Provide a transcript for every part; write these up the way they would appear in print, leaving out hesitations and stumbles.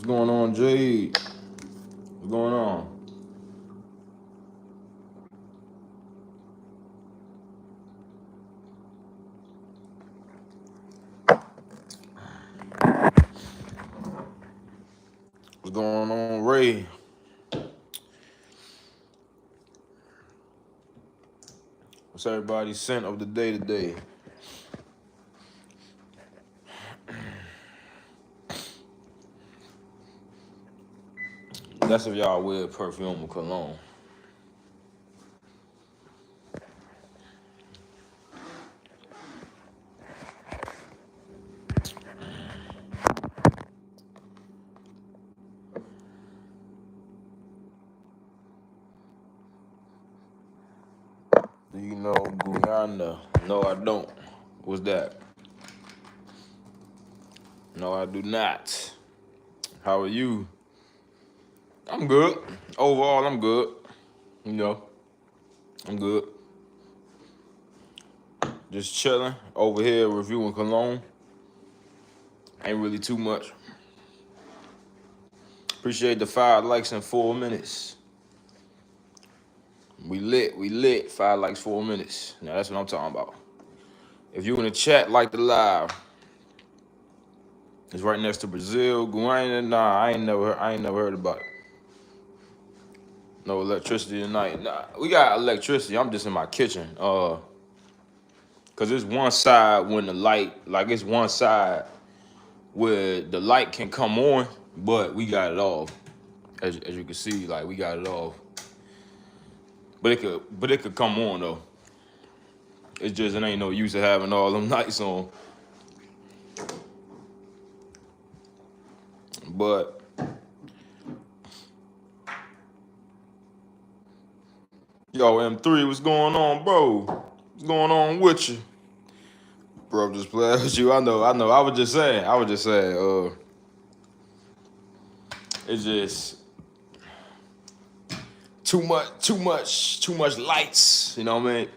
What's going on, Jade? What's going on? What's going on, Ray? What's everybody's scent of the day today? That's if y'all wear perfume or cologne. Do you know Guyana? No, I don't. What's that? No, I do not. How are you? I'm good. Overall, I'm good. You know, I'm good. Just chilling over here reviewing cologne. Ain't really too much. Appreciate the 5 likes in 4 minutes. We lit. 5 likes, 4 minutes. Now that's what I'm talking about. If you in the chat, like the live. It's right next to Brazil, Guyana. Nah, I ain't never heard about it. No electricity tonight. Nah, we got electricity. I'm just in my kitchen. Cause it's one side when the light, like it's one side where the light can come on, but we got it off. As you can see, like we got it off. But it could come on though. It's just it ain't no use of having all them lights on. But yo, M3, what's going on, bro? What's going on with you? Bro, just playing with you. I know. I was just saying. It's just too much lights. You know what I mean?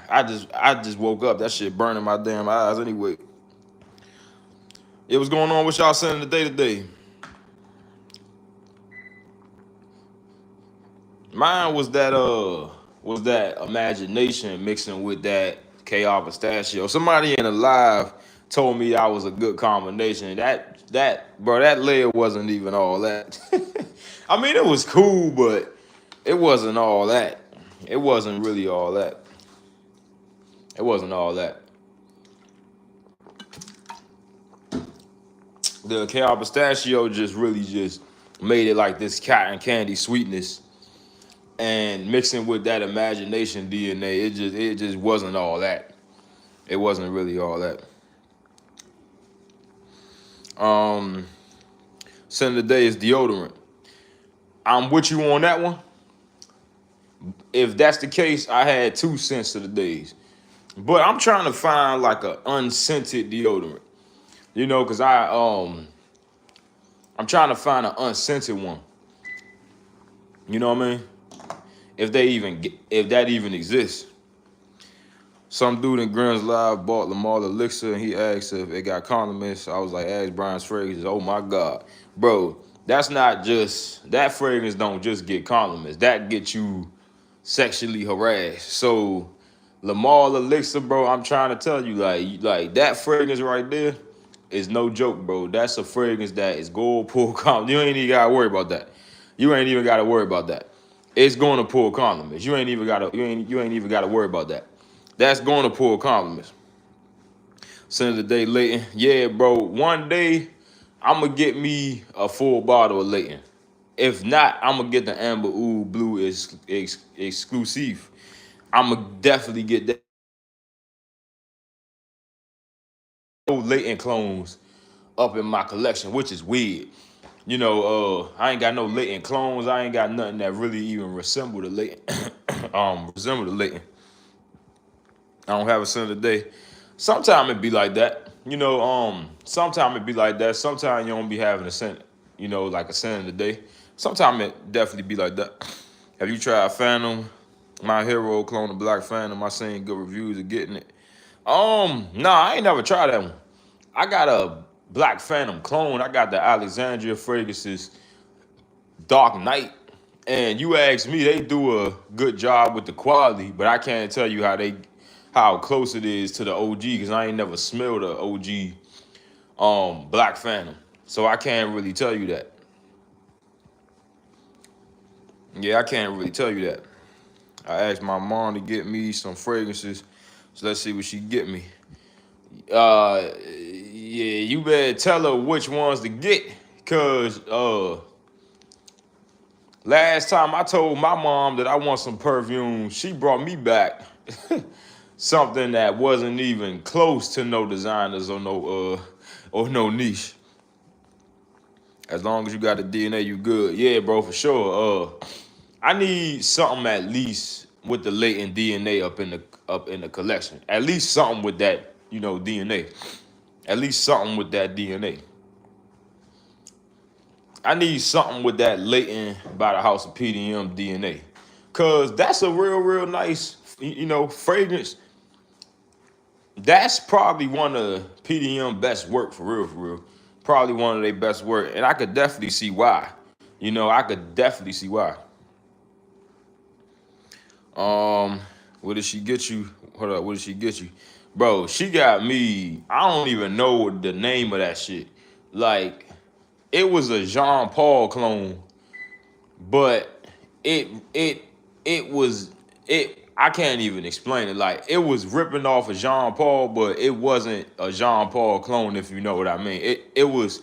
I just woke up. That shit burning my damn eyes anyway. Yeah, what's going on with y'all sending the day to day? Mine was that imagination mixing with that KR pistachio. Somebody in the live told me I was a good combination. That layer wasn't even all that. I mean, it was cool, but it wasn't all that. It wasn't really all that. It wasn't all that. The KR pistachio just really just made it like this cotton candy sweetness, and mixing with that imagination DNA, it just wasn't all that. It wasn't really all that. Um, Scent of the day is deodorant. I'm with you on that one. If that's the case, I had 2 scents of the days. But I'm trying to find like a unscented deodorant. You know, cause I'm trying to find an unscented one. You know what I mean? if that even exists. Some dude in Grimm's Live bought Lamar Elixir and he asked if it got condiments. I was like, ask Brian's fragrance. Oh my God. Bro, that's not just, that fragrance don't just get condiments. That gets you sexually harassed. So Lamar Elixir, bro, I'm trying to tell you, like that fragrance right there is no joke, bro. That's a fragrance that is gold pull condiments. You ain't even gotta worry about that. You ain't even gotta worry about that. It's going to pull condiments. You ain't even gotta worry about that. That's going to pull compliments. Senator Day Layton. Yeah, bro. One day, I'm going to get me a full bottle of Layton. If not, I'm going to get the Amber Oud Blue exclusive. I'm going to definitely get that. Layton clones up in my collection, which is weird. You know, I ain't got no Layton clones. I ain't got nothing that really even resemble the Layton. I don't have a Senator Day. Sometimes it be like that. You know, sometimes it be like that. Sometimes you don't be having a scent, you know, like a scent of the day. Sometimes it definitely be like that. Have you tried Phantom? My Hero clone of Black Phantom. I seen good reviews of getting it. Nah, I ain't never tried that one. I got a Black Phantom clone. I got the Alexandria Fragrances Dark Knight. And you ask me, they do a good job with the quality, but I can't tell you how close it is to the OG because I ain't never smelled a OG Black Phantom. So I can't really tell you that. Yeah, I can't really tell you that. I asked my mom to get me some fragrances. So let's see what she get me. Yeah, you better tell her which ones to get. Cause last time I told my mom that I want some perfume, she brought me back something that wasn't even close to no designers or no niche. As long as you got the DNA, you good. Yeah, bro, for sure. I need something at least with the latent DNA up in the collection. At least something with that, you know, DNA. At least something with that DNA. I need something with that latent by the House of PDM DNA. Cause that's a real nice, you know, fragrance. That's probably one of PDM best work for real. Probably one of their best work. And I could definitely see why. You know, I could definitely see why. What did she get you? Hold up, what did she get you? Bro, she got me, I don't even know the name of that shit. Like, it was a Jean Paul clone, but it it it was it I can't even explain it. Like, it was ripping off of Jean Paul, but it wasn't a Jean Paul clone, if you know what I mean. It was,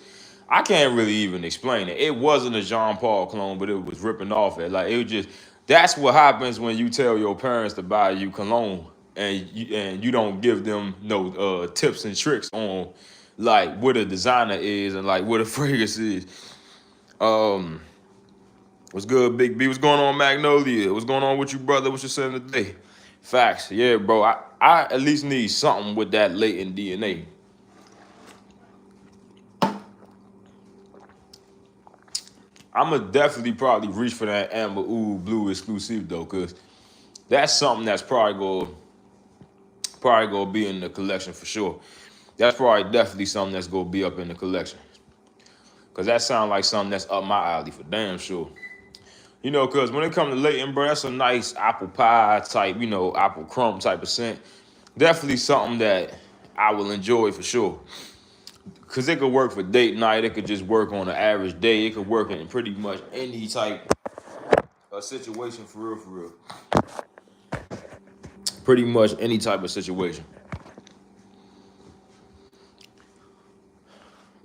I can't really even explain it. It wasn't a Jean Paul clone, but it was ripping off it. Like, it was just, that's what happens when you tell your parents to buy you cologne and you don't give them no tips and tricks on like what a designer is and like what a fragrance is. Um What's good, Big B? What's going on, Magnolia? What's going on with you, brother? What you saying today? Facts. Yeah, bro. I at least need something with that latent DNA. I'ma definitely probably reach for that Amber Oud Blue exclusive though, cause that's something that's probably gonna be in the collection for sure. That's probably definitely something that's gonna be up in the collection. Cause that sounds like something that's up my alley for damn sure. You know, cause when it comes to Leighton, bro, that's a nice apple pie type, you know, apple crumb type of scent. Definitely something that I will enjoy for sure. Cause it could work for date night. It could just work on an average day. It could work in pretty much any type of situation for real. Pretty much any type of situation.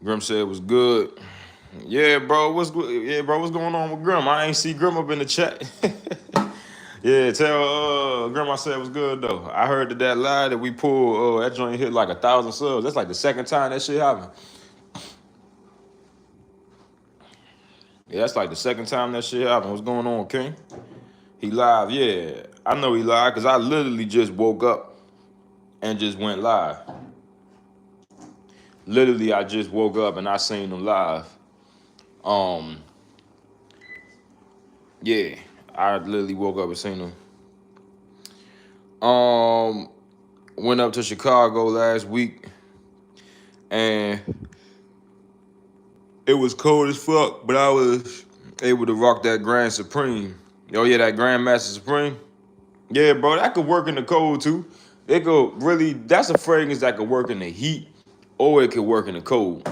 Grim said it was good. Yeah, bro. What's good? Yeah, bro. What's going on with Grim? I ain't see Grim up in the chat. Yeah, tell Grim I said it was good though. I heard that lie that we pulled. That joint hit like 1,000 subs. That's like the second time that shit happened. Yeah, that's like the second time that shit happened. What's going on, King? He live. Yeah, I know he live because I literally just woke up and just went live. Literally, I just woke up and I seen him live. Um, yeah, I literally woke up and seen him. Went up to Chicago last week, and it was cold as fuck, but I was able to rock that Grand Supreme. Oh yeah, that Grandmaster Supreme. Yeah, bro, that could work in the cold too. It could really. That's a fragrance that could work in the heat, or it could work in the cold.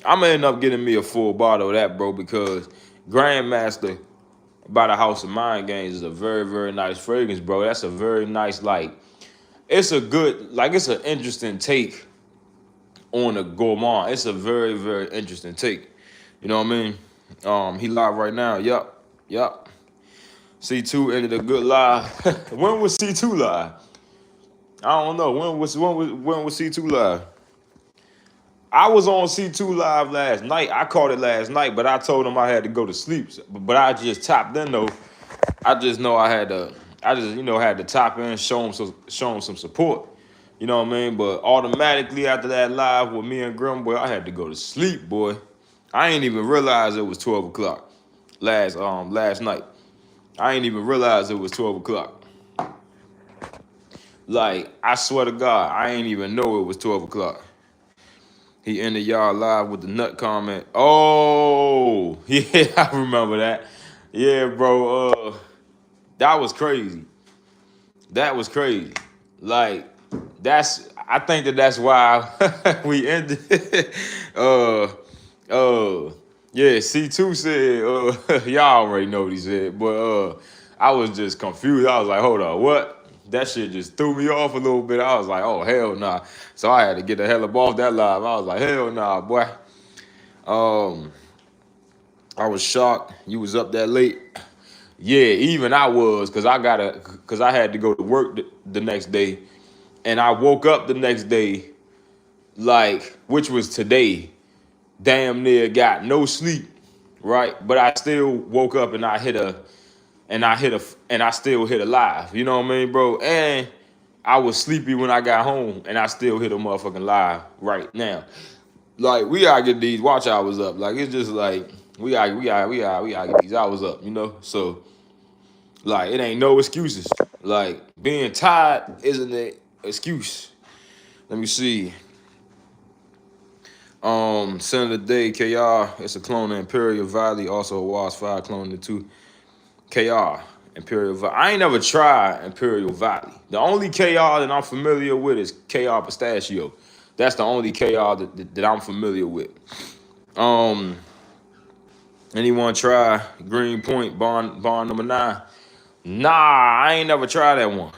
I'm gonna end up getting me a full bottle of that, bro, because Grandmaster by the House of Mind Games is a very, very nice fragrance, bro. That's a very nice, like, it's a good, like, it's an interesting take on a gourmand. It's a very, very interesting take. You know what I mean? He live right now. Yup. C2 ended a good live. When was C2 live? I don't know. When was C2 live? I was on C2 live last night. I caught it last night, but I told him I had to go to sleep. But I just tapped in though. I just know I had to. I just had to tap in, show him some support. You know what I mean? But automatically after that live with me and Grim, boy, I had to go to sleep, boy. I ain't even realize it was 12 o'clock last night. I ain't even realize it was 12 o'clock. Like, I swear to God, I ain't even know it was 12 o'clock. He ended y'all live with the nut comment. Oh, yeah, I remember that. Yeah, bro. That was crazy. That was crazy. Like, I think that's why we ended. Yeah, C2 said, y'all already know what he said, but I was just confused. I was like, hold on, what? That shit just threw me off a little bit. I was like, oh, hell nah. So I had to get the hell up off that live. I was like, hell nah, boy. I was shocked you was up that late. Yeah, even I was, cause I had to go to work the next day, and I woke up the next day, like, which was today, damn near got no sleep, right? But I still woke up and I still hit a live. You know what I mean, bro? And I was sleepy when I got home, and I still hit a motherfucking live right now. Like, we gotta get these watch hours up. Like, it's just like we gotta get these hours up, you know? So, like, it ain't no excuses. Like, being tired isn't an excuse. Let me see. Sin of the Day, KR. It's a clone of Imperial Valley, also a Waz 5 clone of 2. KR, Imperial Valley. I ain't never tried Imperial Valley. The only KR that I'm familiar with is KR Pistachio. That's the only KR that I'm familiar with. Anyone try Green Point Bond number 9? Nah, I ain't never tried that one.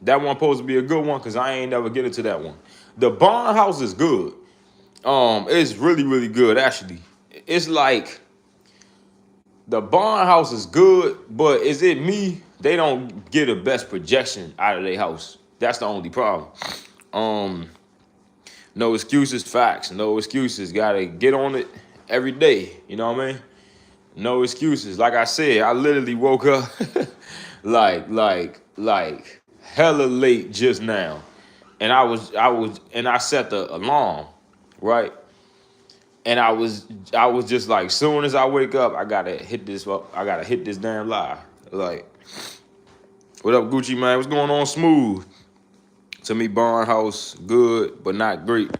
That one supposed to be a good one because I ain't never get into that one. The Bond House is good. It's really, really good, actually. It's like the Bond House is good, but is it me? They don't get the best projection out of their house. That's the only problem. No excuses, facts. No excuses. Gotta get on it every day. You know what I mean? No excuses. Like I said, I literally woke up like hella late just now. And I set the alarm, right? And I was just like, soon as I wake up, I gotta hit this damn live. Like, what up, Gucci man? What's going on, Smooth? To me, Barnhouse, good, but not great.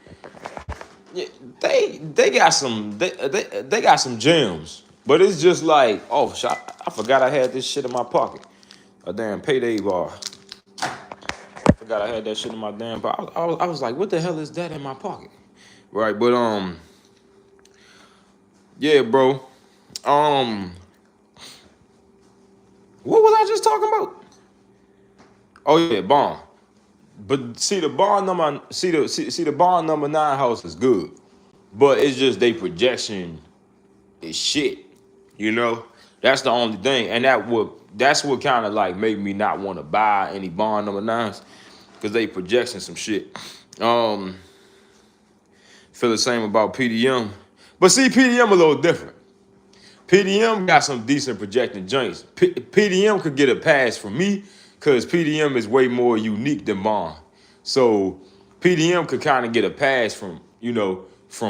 Yeah, they got some they got some gems, but it's just like, oh, I forgot I had this shit in my pocket. A damn payday bar. Forgot I had that shit in my damn pocket. I was like, what the hell is that in my pocket? Right, but yeah, bro. What was I just talking about? Oh yeah, Bond. But see the Bond number, see the Bond number 9 house is good, but it's just they projection is shit. You know, that's the only thing, and that's what kind of like made me not want to buy any Bond number 9s because they projection some shit. Feel the same about PDM, but see PDM a little different. PDM got some decent projecting joints. PDM could get a pass from me because PDM is way more unique than Bond. So PDM could kind of get a pass from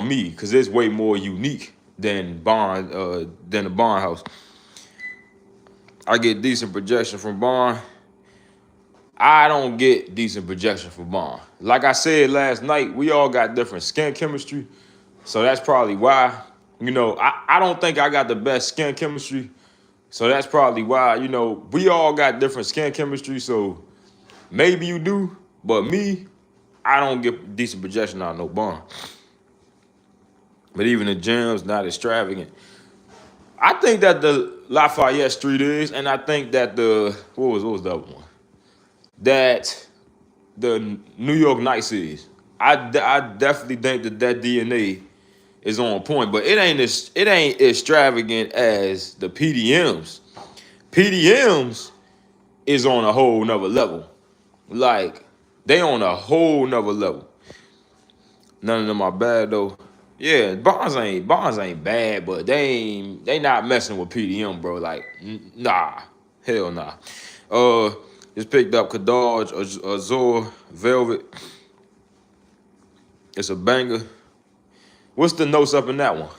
me because it's way more unique than Bond than the Bond house. I get decent projection from Bond. I don't get decent projection from Bond. Like I said last night, we all got different skin chemistry. So that's probably why, I don't think I got the best skin chemistry. So that's probably why, we all got different skin chemistry. So maybe you do, but me, I don't get decent projection out of no Bond. But even the gems, not extravagant. I think that the Lafayette Street is, and I think that what was the other one? That the New York Knights is. I definitely think that DNA is on point, but it ain't extravagant as the PDMs. PDMs is on a whole nother level. Like, they on a whole nother level. None of them are bad though. Yeah, Bonds ain't bad, but they not messing with PDM, bro. Like, nah, hell nah. Just picked up Kadaj Azor Velvet. It's a banger. What's the notes up in that one?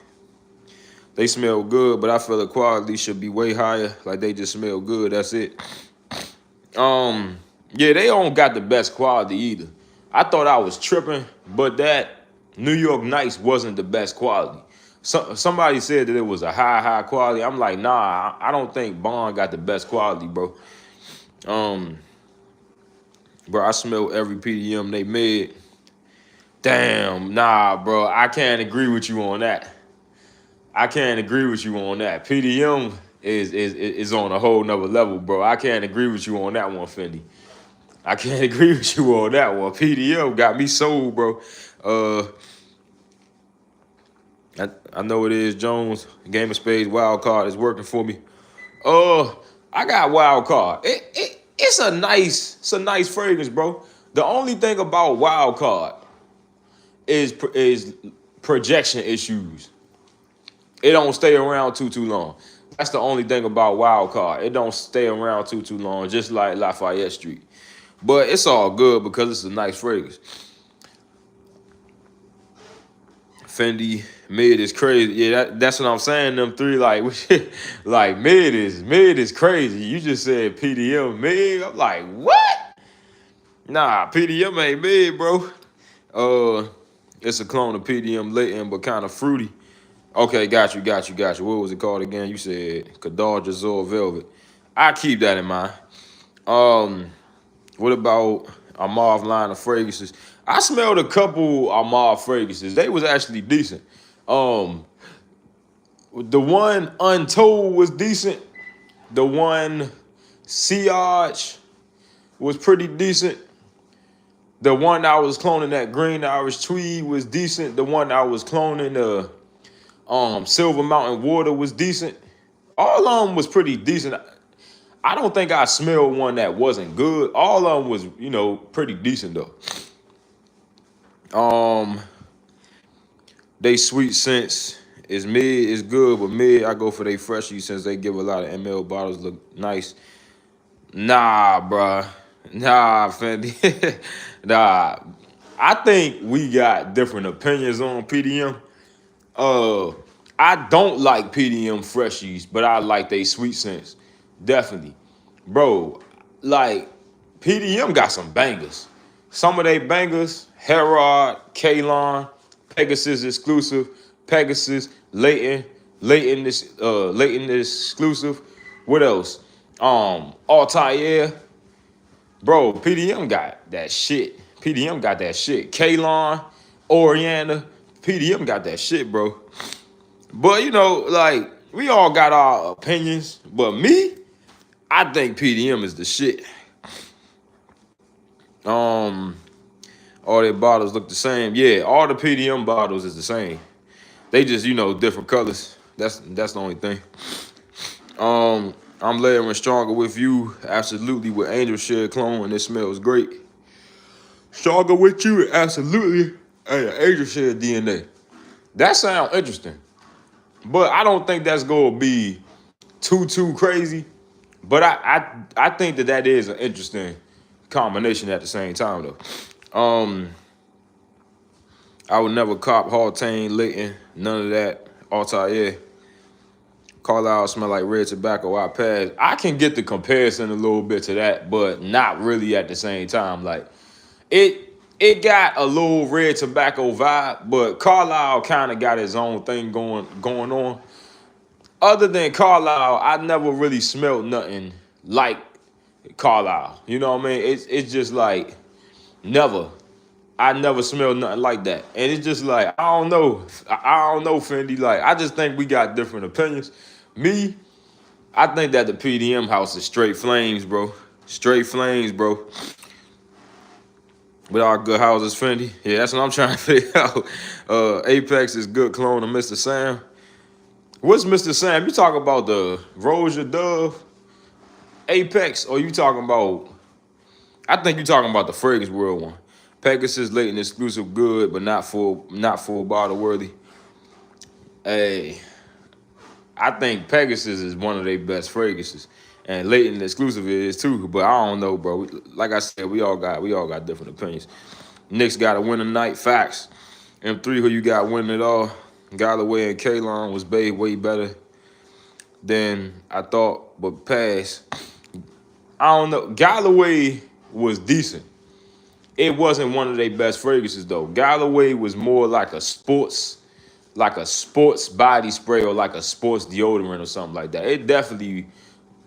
They smell good, but I feel the quality should be way higher. Like, they just smell good. That's it. Yeah, they don't got the best quality either. I thought I was tripping, but that New York Knights wasn't the best quality. Somebody said that it was a high quality. I'm like, nah, I don't think Bond got the best quality, bro. Bro, I smell every PDM they made. Damn, nah, bro. I can't agree with you on that. PDM is on a whole nother level, bro. I can't agree with you on that one, Fendi. I can't agree with you on that one. PDM got me sold, bro. I know it is Jones. Game of Spades wild card is working for me. I got wild card. It's a nice fragrance, bro. The only thing about wild card is projection issues. It don't stay around too long. That's the only thing about wild card. It don't stay around too long, just like Lafayette Street. But it's all good because it's a nice fragrance. Fendi mid is crazy. Yeah, that's what I'm saying. Them three, like mid is crazy. You just said PDM mid. I'm like, what? Nah, PDM ain't mid, bro. It's a clone of PDM Leighton, but kind of fruity. Okay, got you. What was it called again? You said Kadar Azor Velvet. I keep that in mind. What about a Marv line of fragrances? I smelled a couple Marv fragrances. They was actually decent. The one Untold was decent. The one Siage was pretty decent. The one I was cloning, that Green Irish Tweed, was decent. The one I was cloning, Silver Mountain Water, was decent. All of them was pretty decent. I don't think I smelled one that wasn't good. All of them was, pretty decent though. They sweet scents is mid, is good, but mid, I go for they freshie since they give a lot of ML bottles look nice. Nah, bruh. Nah, Fendi. Nah. I think we got different opinions on PDM. I don't like PDM freshies, but I like they sweet scents. Definitely. Bro, like, PDM got some bangers. Some of they bangers, Herod, Kalon, Pegasus exclusive, Pegasus, Leighton exclusive. What else? Altair. Bro, PDM got that shit. Kalon, Oriana, PDM got that shit, bro. But, like, we all got our opinions. But me, I think PDM is the shit. All their bottles look the same. Yeah, all the PDM bottles is the same. They just, different colors. That's the only thing. I'm layering Stronger with You, absolutely, with Angel Share clone, and it smells great. Stronger with You, absolutely, and Angel Share DNA. That sounds interesting, but I don't think that's gonna be too crazy. But I think that is an interesting combination at the same time though. I would never cop Haltane, Leighton, none of that. Altair. Carlisle smell like red tobacco. I pass. I can get the comparison a little bit to that, but not really at the same time. Like it got a little red tobacco vibe, but Carlisle kind of got his own thing going on. Other than Carlisle, I never really smelled nothing like Carlisle. You know what I mean? It's just like never. I never smelled nothing like that. And it's just like, I don't know. I don't know, Fendi. Like, I just think we got different opinions. Me, I think that the PDM house is straight flames, bro. Straight flames, bro. With our good houses, Fendi. Yeah, that's what I'm trying to figure out. Apex is good clone of Mr. Sam. What's Mr. Sam? You talking about the Rosia Dove Apex, or you talking about, I think you talking about the Fragrance World one. Pegasus latent exclusive good, but not full bottle worthy. Hey, I think Pegasus is one of their best fragrances, and latent exclusive is too. But I don't know, bro. Like I said, we all got different opinions. Knicks got to win tonight. Facts. M3, who you got winning it all? Galloway and Kalon was way better than I thought, but pass. I don't know. Galloway was decent. It wasn't one of their best fragrances though. Galloway was more like a sports body spray or like a sports deodorant or something like that. It definitely,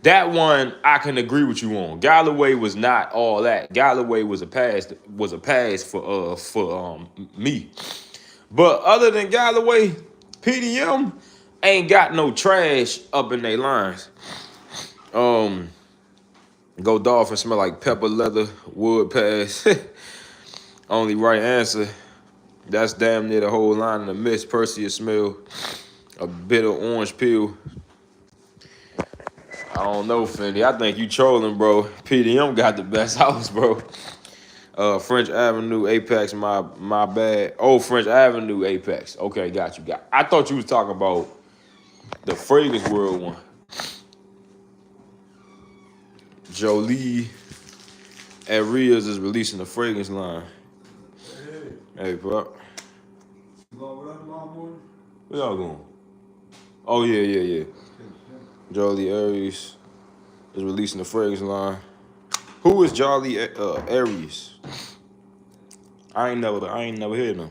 that one I can agree with you on. Galloway was not all that. Galloway was a pass for me. But other than Galloway, PDM ain't got no trash up in their lines. Go Dolphin smell like pepper leather, wood pass. Only right answer. That's damn near the whole line in the mist. Perseus smell a bit of orange peel. I don't know, Fendi. I think you trolling, bro. PDM got the best house, bro. French Avenue Apex, my bad. Oh, French Avenue Apex. Okay, got you. I thought you was talking about the Fragrance World one. Jolie Arias is releasing the fragrance line. Hey, bro. Where y'all going? Oh, yeah. Jolie Aries is releasing the fragrance line. Who is Jolie Aries? I ain't never heard them.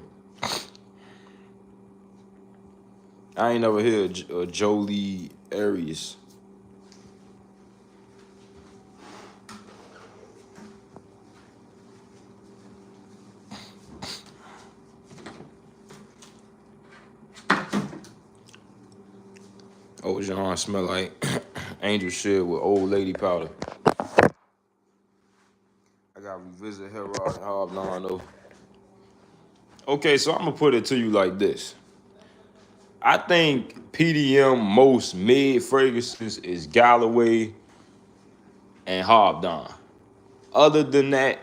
I ain't never heard Jolie Aries. Oh, Jean smell like angel shit with old lady powder. I gotta revisit Herod and Hobnob. Okay, so I'm gonna put it to you like this. I think PDM most mid fragrances is Galloway and Hobnob. Other than that,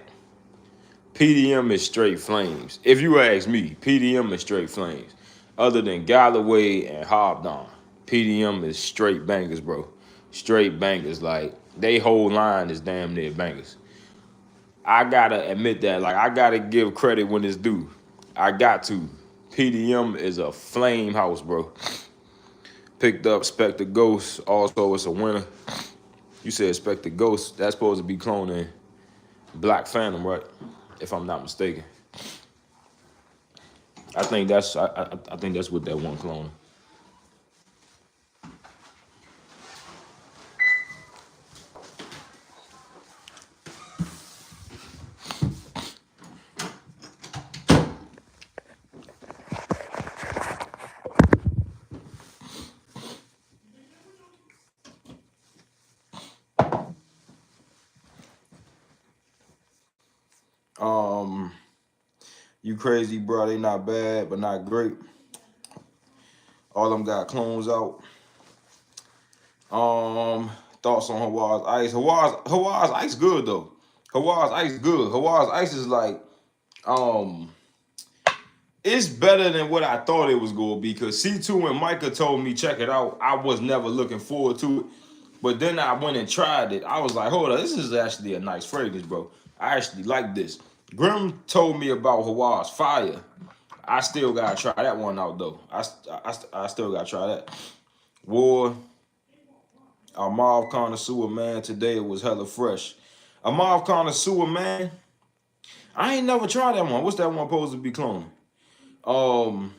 PDM is straight flames. If you ask me, PDM is straight flames. Other than Galloway and Hobnob, PDM is straight bangers, bro. Straight bangers. Like, they whole line is damn near bangers. I gotta admit that. Like, I gotta give credit when it's due. I got to. PDM is a flame house, bro. Picked up Spectre Ghost. Also, it's a winner. You said Spectre Ghost. That's supposed to be cloning Black Phantom, right? If I'm not mistaken. I think that's what that one clone. You crazy, bro. They not bad, but not great. All them got clones out. Thoughts on Hawaii's Ice. Hawaii's Ice good though. Hawaii's Ice good. Hawaii's Ice is like, it's better than what I thought it was gonna be. Cause C2 and Micah told me check it out. I was never looking forward to it. But then I went and tried it. I was like, hold on, this is actually a nice fragrance, bro. I actually like this. Grim told me about Hawaii's Fire. I still gotta try that one out though. I still gotta try that. War, Our Marv connoisseur, man, today it was hella fresh. A Marv connoisseur, man. I ain't never tried that one. What's that one supposed to be cloning? Um,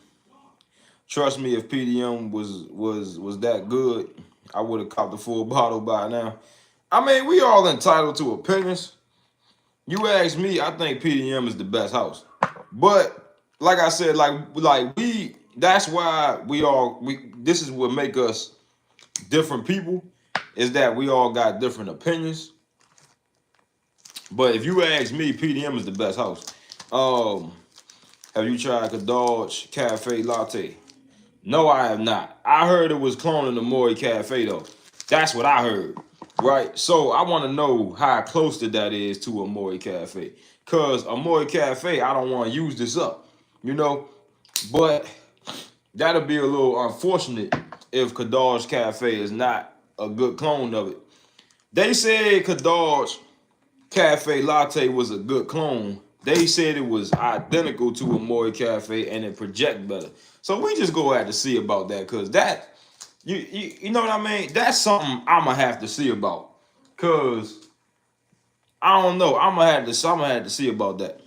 Trust me, if PDM was that good, I would have copped the full bottle by now. I mean, we all entitled to opinions. You ask me, I think PDM is the best house. But like I said, that's why this is what make us different people, is that we all got different opinions. But if you ask me, PDM is the best house. Have you tried Kadaj Cafe Latte? No, I have not. I heard it was cloning the Maury Cafe though. That's what I heard. Right? So I want to know how close that is to a Maury Cafe. Cause a Maury Cafe, I don't want to use this up. You know? But that'll be a little unfortunate if Kadaj Cafe is not a good clone of it. They said Kadaj Cafe Latte was a good clone. They said it was identical to a Maury Cafe and it project better. So we just go out to see about that, cause that you know what I mean? That's something I'ma have to see about. Cause I don't know. I'ma have to see about that.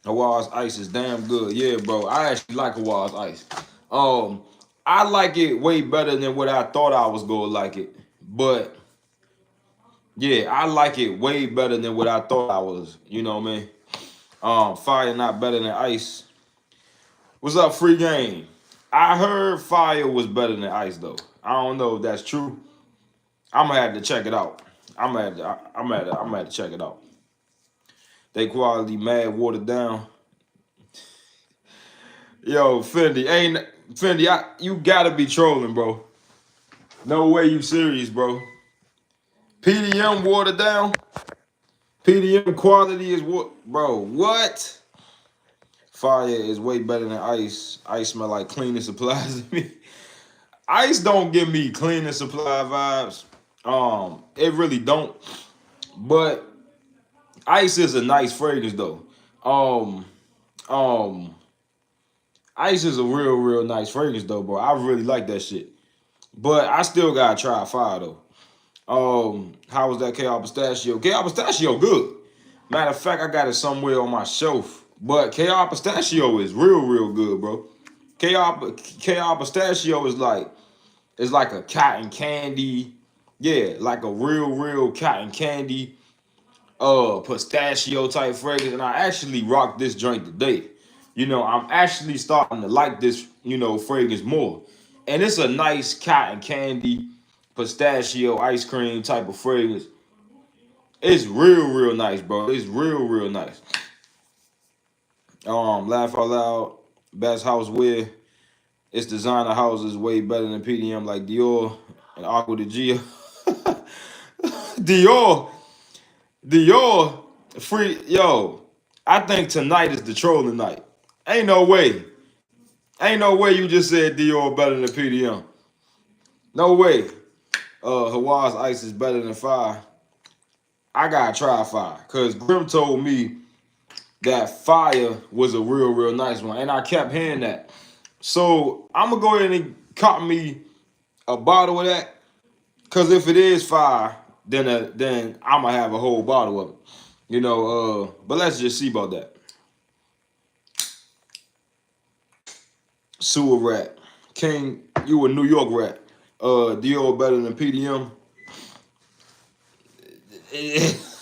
Hawa's ice is damn good. Yeah, bro. I actually like Hawa's ice. I like it way better than what I thought I was gonna like it. But yeah, I like it way better than what I thought I was. You know what I mean? Fire not better than ice. What's up, free game? I heard fire was better than ice though. I don't know if that's true. I'm gonna have to check it out. I'm gonna have to check it out. They quality mad watered down. Yo, Fendi, you gotta be trolling, bro. No way you serious, bro. PDM watered down. PDM quality is what, bro? What? Fire is way better than ice. Ice smell like cleaning supplies to me. Ice don't give me cleaning supply vibes. It really don't. But ice is a nice fragrance though. Um, um, Ice is a real nice fragrance though, bro. I really like that shit. But I still gotta try fire though. How was that KR Pistachio? KR Pistachio good. Matter of fact, I got it somewhere on my shelf. But KR Pistachio is real good, bro. KR Pistachio is like a cotton candy. Yeah, like a real cotton candy pistachio type fragrance. And I actually rocked this joint today. You know, I'm actually starting to like this, fragrance more. And it's a nice cotton candy pistachio ice cream type of fragrance. It's real nice, bro. It's real nice. Laugh out loud. Best house wear. Its designer houses way better than PDM like Dior and Aqua de Gia. Dior, free, yo. I think tonight is the trolling night. Ain't no way. Ain't no way you just said Dior better than PDM. No way. Hawa's ice is better than fire. I gotta try fire. Cause Grim told me that fire was a real nice one. And I kept hearing that. So I'm gonna go ahead and cop me a bottle of that. Cause if it is fire, then I'm gonna have a whole bottle of it. But let's just see about that. Sewer rat. King, you a New York rat. Dior better than PDM.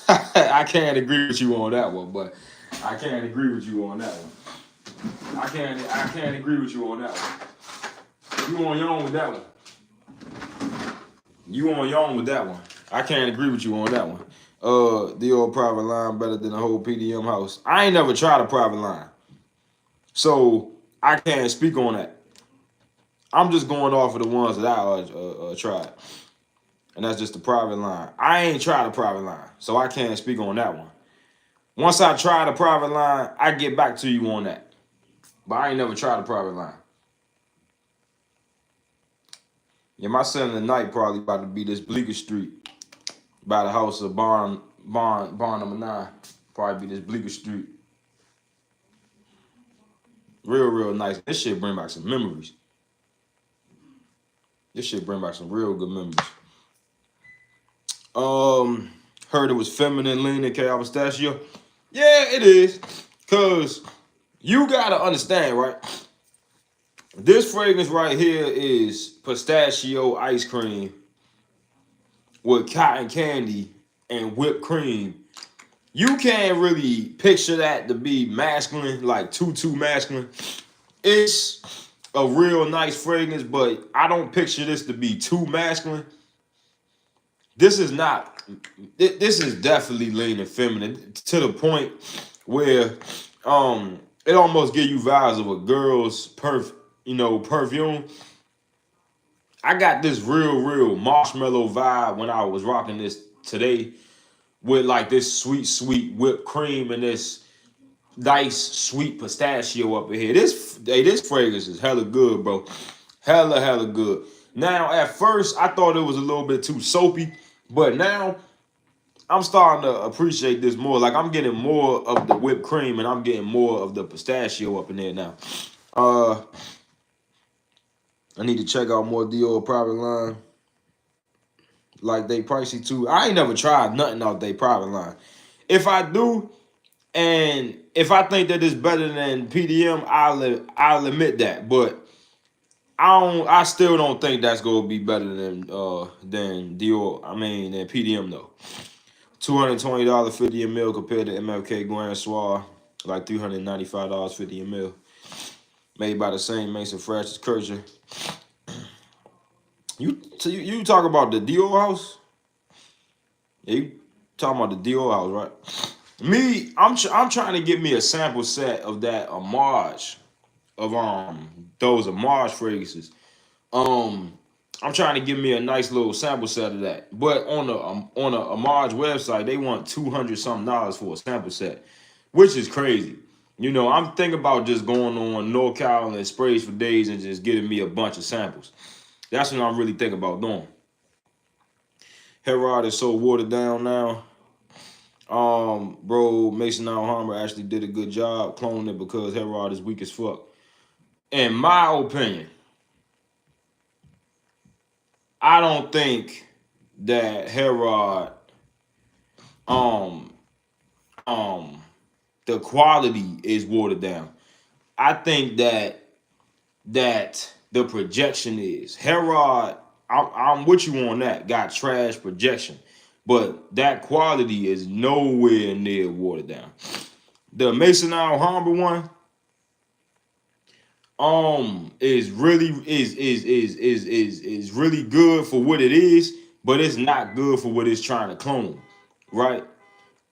I can't agree with you on that one, but I can't agree with you on that one. I can't agree with you on that one. You on your own with that one. You on your own with that one. I can't agree with you on that one. Dior private line better than the whole PDM house. I ain't never tried a private line, so I can't speak on that. I'm just going off of the ones that I tried. And that's just the private line. I ain't tried a private line, so I can't speak on that one. Once I try the private line, I get back to you on that. But I ain't never tried a private line. Yeah, my son tonight probably about to be this Bleecker Street by the house of barn number 9. Probably be this Bleecker Street. Real nice. This shit bring back some memories. This shit bring back some real good memories. Heard it was feminine leaning cacao pistachio. Yeah, it is. Cause you gotta understand, right? This fragrance right here is pistachio ice cream with cotton candy and whipped cream. You can't really picture that to be masculine, like too masculine. It's a real nice fragrance, but I don't picture this to be too masculine. This is not. This is definitely leaning feminine to the point where it almost give you vibes of a girl's perfume. I got this real marshmallow vibe when I was rocking this today with like this sweet whipped cream and this nice sweet pistachio up in here. This fragrance is hella good, bro. Hella good. Now, at first, I thought it was a little bit too soapy, but now I'm starting to appreciate this more. Like I'm getting more of the whipped cream and I'm getting more of the pistachio up in there now. I need to check out more Dior private line. Like they pricey too. I ain't never tried nothing out they private line. If I do, and if I think that it's better than PDM, I'll admit that. But I still don't think that's gonna be better than Dior. I mean than PDM though. $220 50 ml compared to MLK Grand Soir, like $395 50 ml. Made by the same Mason Francis Kircher. You talk about the Dior house? Yeah, you talking about the Dior house, right? Me, I'm trying to get me a sample set of that Amage, of those Amage fragrances. I'm trying to give me a nice little sample set of that. But on a Amage website, they want $200 something for a sample set, which is crazy. You know, I'm thinking about just going on NorCal and Sprays for Days and just getting me a bunch of samples. That's what I'm really thinking about doing. Herod is so watered down now. Bro, Mason Alhambra actually did a good job cloning it because Herod is weak as fuck. In my opinion, I don't think that Herod, the quality is watered down. I think that the projection is Herod. I'm with you on that. Got trash projection, but that quality is nowhere near watered down. The Mason Alhambra one, is really is really good for what it is, but it's not good for what it's trying to clone, right?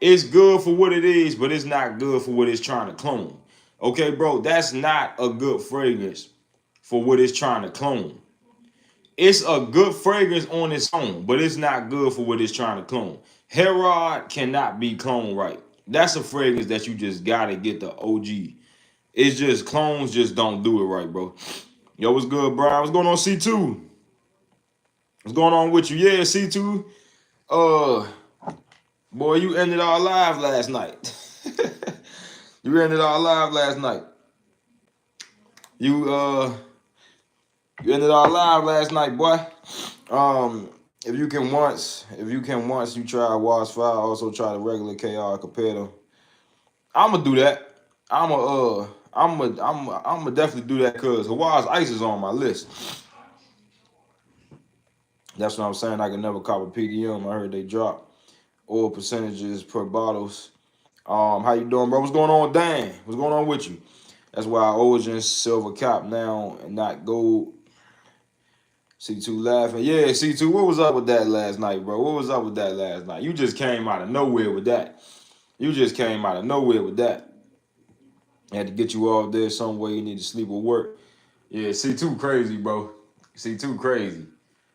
It's good for what it is, but it's not good for what it's trying to clone. Okay, bro, that's not a good fragrance for what it's trying to clone. It's a good fragrance on its own, but it's not good for what it's trying to clone. Herod cannot be cloned right. That's a fragrance that you just gotta get the OG. It's just clones just don't do it right, bro. Yo, what's good, Brian? What's going on, C2? What's going on with you? Yeah, C2. Boy, you ended our live last night. You ended our live last night. You ended our live last night, boy. If you can once, you try Was Fire. Also try the regular KR. Compare them. I'ma do that. I'ma definitely do that because Hawaii's Ice is on my list. That's what I'm saying. I can never cop a PDM. I heard they drop oil percentages per bottles. How you doing, bro? What's going on, Dan? What's going on with you? That's why Origin silver cap now and not gold. C2 laughing. Yeah, C2, what was up with that last night, bro? What was up with that last night? You just came out of nowhere with that. You just came out of nowhere with that. I had to get you all there some way. You need to sleep or work. Yeah, C2 crazy, bro. C2 crazy.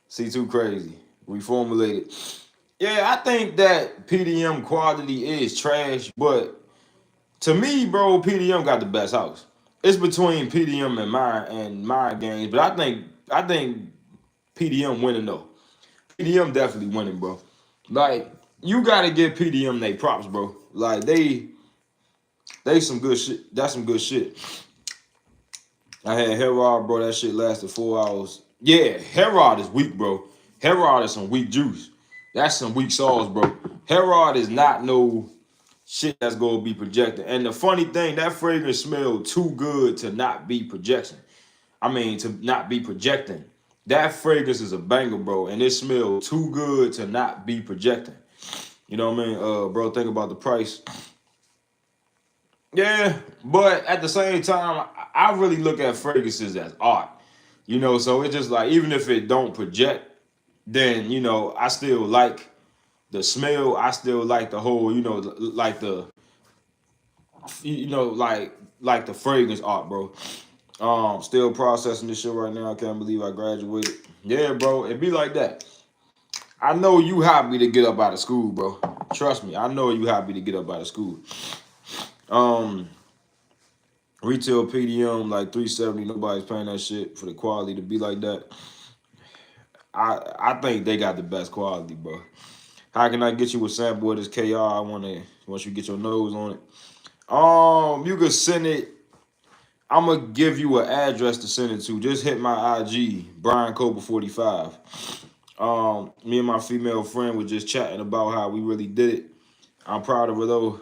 C2 crazy. Reformulated. Yeah, I think that PDM quality is trash, but to me, bro, PDM got the best house. It's between PDM and Mind Games, but I think PDM winning though. PDM definitely winning, bro. Like you gotta give PDM they props, bro. Like they some good shit. That's some good shit. I had Herod, bro. That shit lasted 4 hours. Yeah, Herod is weak, bro. Herod is some weak juice. That's some weak sauce, bro. Herod is not no shit that's gonna be projected. And the funny thing, that fragrance smelled too good to not be projection. I mean, to not be projecting. That fragrance is a banger, bro, and it smelled too good to not be projecting. You know what I mean? Bro, think about the price. Yeah, but at the same time, I really look at fragrances as art. You know, so it's just like, even if it don't project, then, you know, I still like the smell. I still like the whole, you know, like the, you know, like the fragrance art, bro. Still processing this shit right now. I can't believe I graduated. Yeah, bro, it be like that. I know you happy to get up out of school, bro. Trust me, I know you happy to get up out of school. Retail PDM like 370. Nobody's paying that shit for the quality to be like that. I think they got the best quality, bro. How can I get you a sample of this KR? I want to, once you get your nose on it. You could send it. I'm gonna give you an address to send it to. Just hit my IG, Brian Cobra 45. Me and my female friend were just chatting about how we really did it. I'm proud of her though,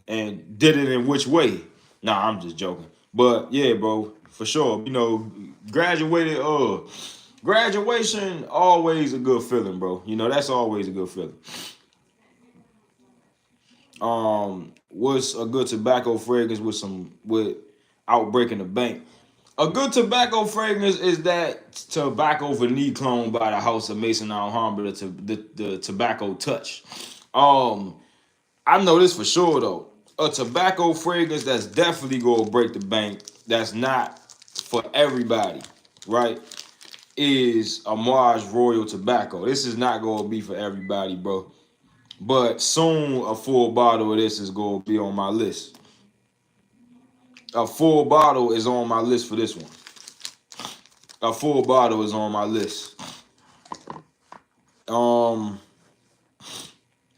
and did it in which way? Nah, I'm just joking. But yeah, bro, for sure. You know, graduated. Graduation always a good feeling, bro. You know, that's always a good feeling. What's a good tobacco fragrance without breaking the bank? A good tobacco fragrance is that tobacco vanille clone by the House of Mason Alhambra, the tobacco touch. I know this for sure though. A tobacco fragrance that's definitely gonna break the bank, that's not for everybody, right? Is Amouage Royal Tobacco. This is not gonna be for everybody, bro. But soon a full bottle of this is gonna be on my list. A full bottle is on my list for this one. A full bottle is on my list.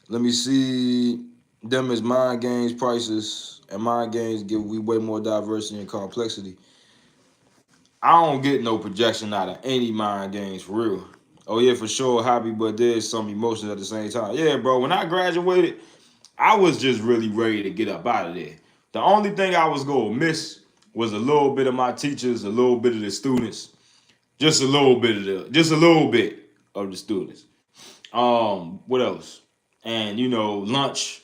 Let me see. Them is Mind Games prices, and Mind Games give we way more diversity and complexity. I don't get no projection out of any Mind Games for real. Oh yeah, for sure, happy, but there's some emotions at the same time. Yeah, bro. When I graduated, I was just really ready to get up out of there. The only thing I was gonna miss was a little bit of my teachers, a little bit of the students, just a little bit of the students. What else? And you know, lunch,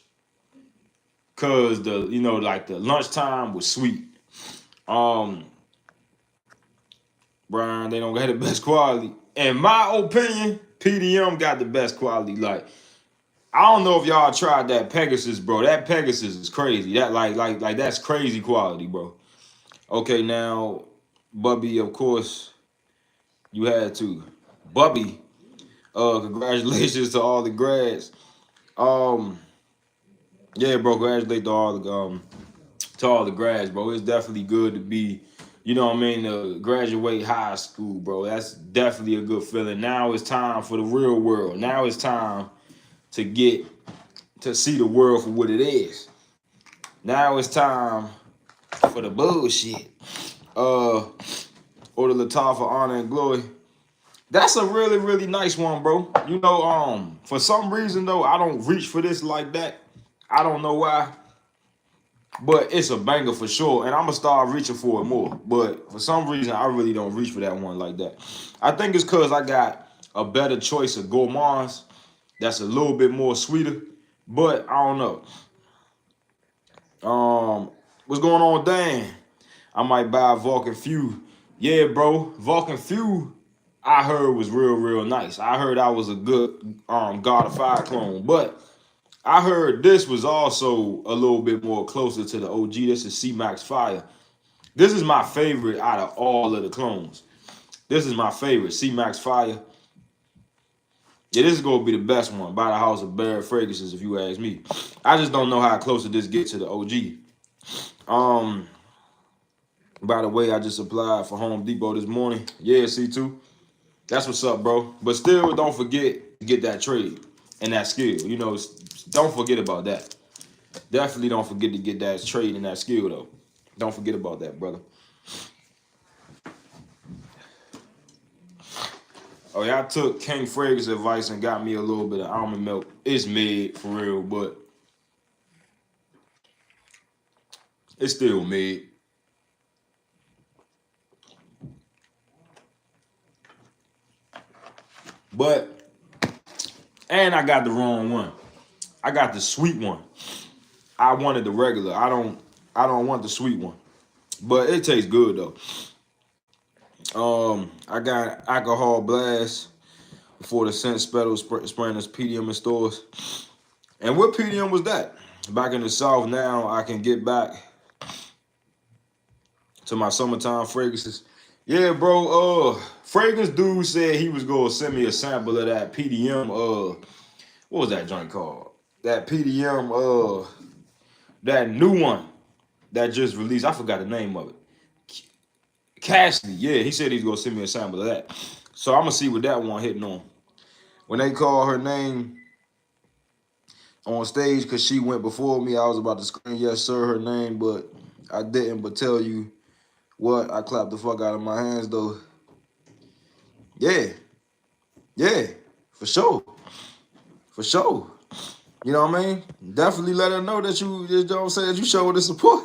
cause the like the lunchtime was sweet. Um, Brian, they don't got the best quality. In my opinion, PDM got the best quality. Like, I don't know if y'all tried that Pegasus, bro. That Pegasus is crazy. That like that's crazy quality, bro. Okay, now, Bubby, of course, you had to. Bubby, congratulations to all the grads. Yeah, bro, congratulations to all the grads, bro. It's definitely good to be, you know what I mean, to graduate high school, bro. That's definitely a good feeling. Now it's time for the real world. Now it's time to get to see the world for what it is. Now it's time for the bullshit. Or the Latar for honor and glory. That's a really, really nice one, bro. You know, for some reason though, I don't reach for this like that. I don't know why. But it's a banger for sure. And I'm gonna start reaching for it more. But for some reason, I really don't reach for that one like that. I think it's because I got a better choice of gourmands that's a little bit more sweeter. But I don't know. What's going on, Dan? I might buy a Vulcan Few. Yeah, bro. Vulcan Few, I heard was real, real nice. I heard I was a good God of Fire clone. But I heard this was also a little bit more closer to the OG. This is C-Max Fire. This is my favorite out of all of the clones. This is my favorite, C-Max Fire. Yeah, this is going to be the best one by the House of Barrett Fragrances, if you ask me. I just don't know how close this gets to the OG. By the way, I just applied for Home Depot this morning. Yeah, C2. That's what's up, bro. But still, don't forget to get that trade and that skill. You know, don't forget about that. Definitely don't forget to get that trade and that skill, though. Don't forget about that, brother. Oh yeah, I took King Fragrance advice and got me a little bit of almond milk. It's mid for real, but it's still mid. But and I got the wrong one. I got the sweet one. I wanted the regular. I don't want the sweet one. But it tastes good though. I got alcohol blast before the scent special spraying this PDM in stores. And what PDM was that? Back in the South now, I can get back to my summertime fragrances. Yeah, bro. Fragrance dude said he was gonna send me a sample of that PDM. What was that joint called? That PDM. That new one that just released. I forgot the name of it. Cassidy. Yeah, he said he's gonna send me a sample of that. So I'm gonna see what that one hitting on. When they call her name on stage, because she went before me, I was about to scream, yes, sir, her name, but I didn't. But tell you what, I clapped the fuck out of my hands, though. Yeah. Yeah. For sure. For sure. You know what I mean? Definitely let her know that you don't say that you show her the support.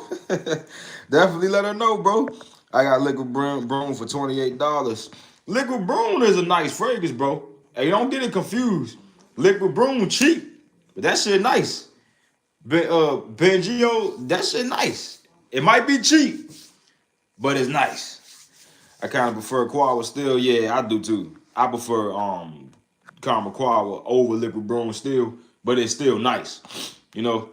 Definitely let her know, bro. I got Liquid Broom for $28. Liquid Broom is a nice fragrance, bro. Hey, don't get it confused. Liquid Broom cheap, but that shit nice. Bengio, that shit nice. It might be cheap, but it's nice. I kind of prefer Quawa still. Yeah, I do too. I prefer Karma Quawa over Liquid Broom still, but it's still nice. You know,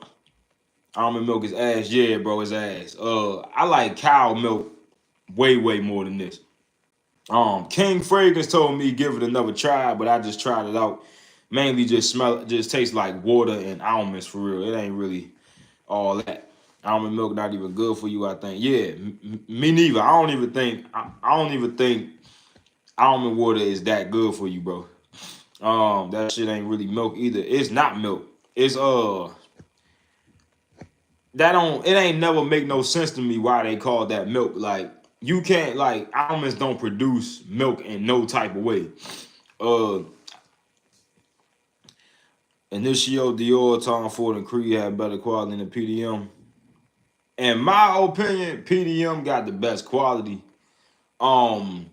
almond milk is ass. Yeah, bro, it's ass. I like cow milk way more than this. King Fragrance told me give it another try, but I just tried it out. Mainly just tastes like water and almonds for real. It ain't really all that. Almond milk not even good for you, I think. Yeah, me neither. I don't even think almond water is that good for you, bro. That shit ain't really milk either. It's not milk. It's it ain't never make no sense to me why they call that milk. Like you can't like almonds don't produce milk in no type of way. Uh Initio, Dior, Tom Ford, and Creed have better quality than the PDM. In my opinion, PDM got the best quality. The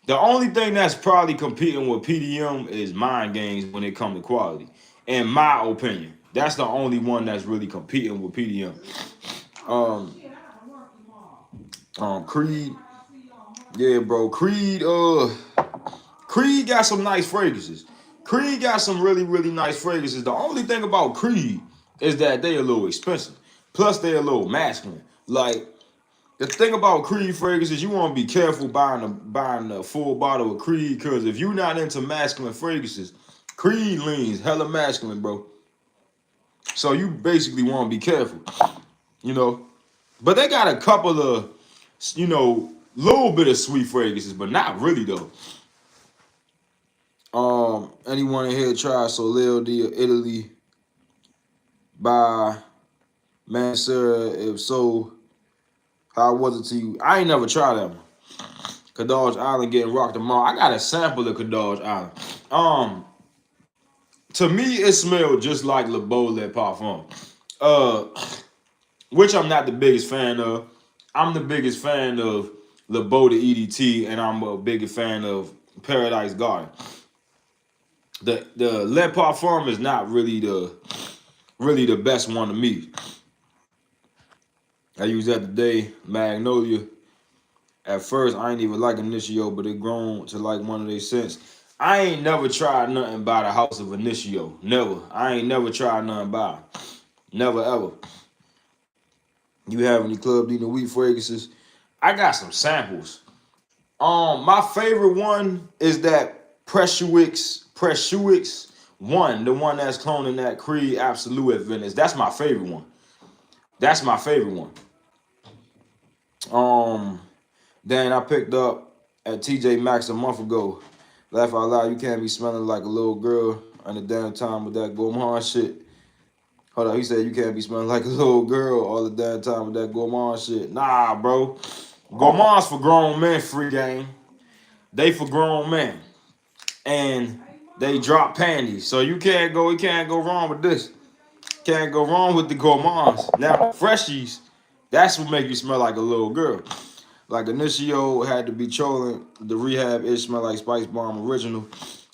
only thing that's probably competing with PDM is Mind Games when it comes to quality. In my opinion, that's the only one that's really competing with PDM. Um, Creed, yeah, bro. Creed got some nice fragrances. Creed got some really nice fragrances. The only thing about Creed is that they a little expensive. Plus, they a little masculine. Like the thing about Creed fragrances, you want to be careful buying a full bottle of Creed because if you're not into masculine fragrances, Creed leans hella masculine, bro. So you basically want to be careful, you know. But they got a couple of, little bit of sweet fragrances, but not really though. Anyone in here try Soleil di Italy by Mansera? If so, how was it to you? I ain't never tried that one. Cadage Island getting rocked tomorrow. I got a sample of Cadage Island. To me, it smelled just like Le Beau Le Parfum. Which I'm not the biggest fan of. I'm the biggest fan of Le Beau de EDT, and I'm a bigger fan of Paradise Garden. The Le Parfum is not really the best one to me. I used that today, Magnolia. At first, I ain't even like Initio, but it grown to like one of their scents. I ain't never tried nothing by the House of Initio. Never. I ain't never tried nothing by it. Never ever. You have any Club Dina Wheat fragrances? I got some samples. My favorite one is that Pressuix 1, the one that's cloning that Creed Absolute at Venice. That's my favorite one. That's my favorite one. Then I picked up at TJ Maxx a month ago. Laugh out loud, you can't be smelling like a little girl in the damn time with that gourmand shit. Hold on, he said you can't be smelling like a little girl all the damn time with that gourmand shit. Nah, bro. Gourmands for grown men, free game. They for grown men. and they drop panties. So you can't go wrong with this. Can't go wrong with the gourmands. Now freshies, that's what make you smell like a little girl. Like Initio had to be trolling the rehab. It smell like Spice Bomb original.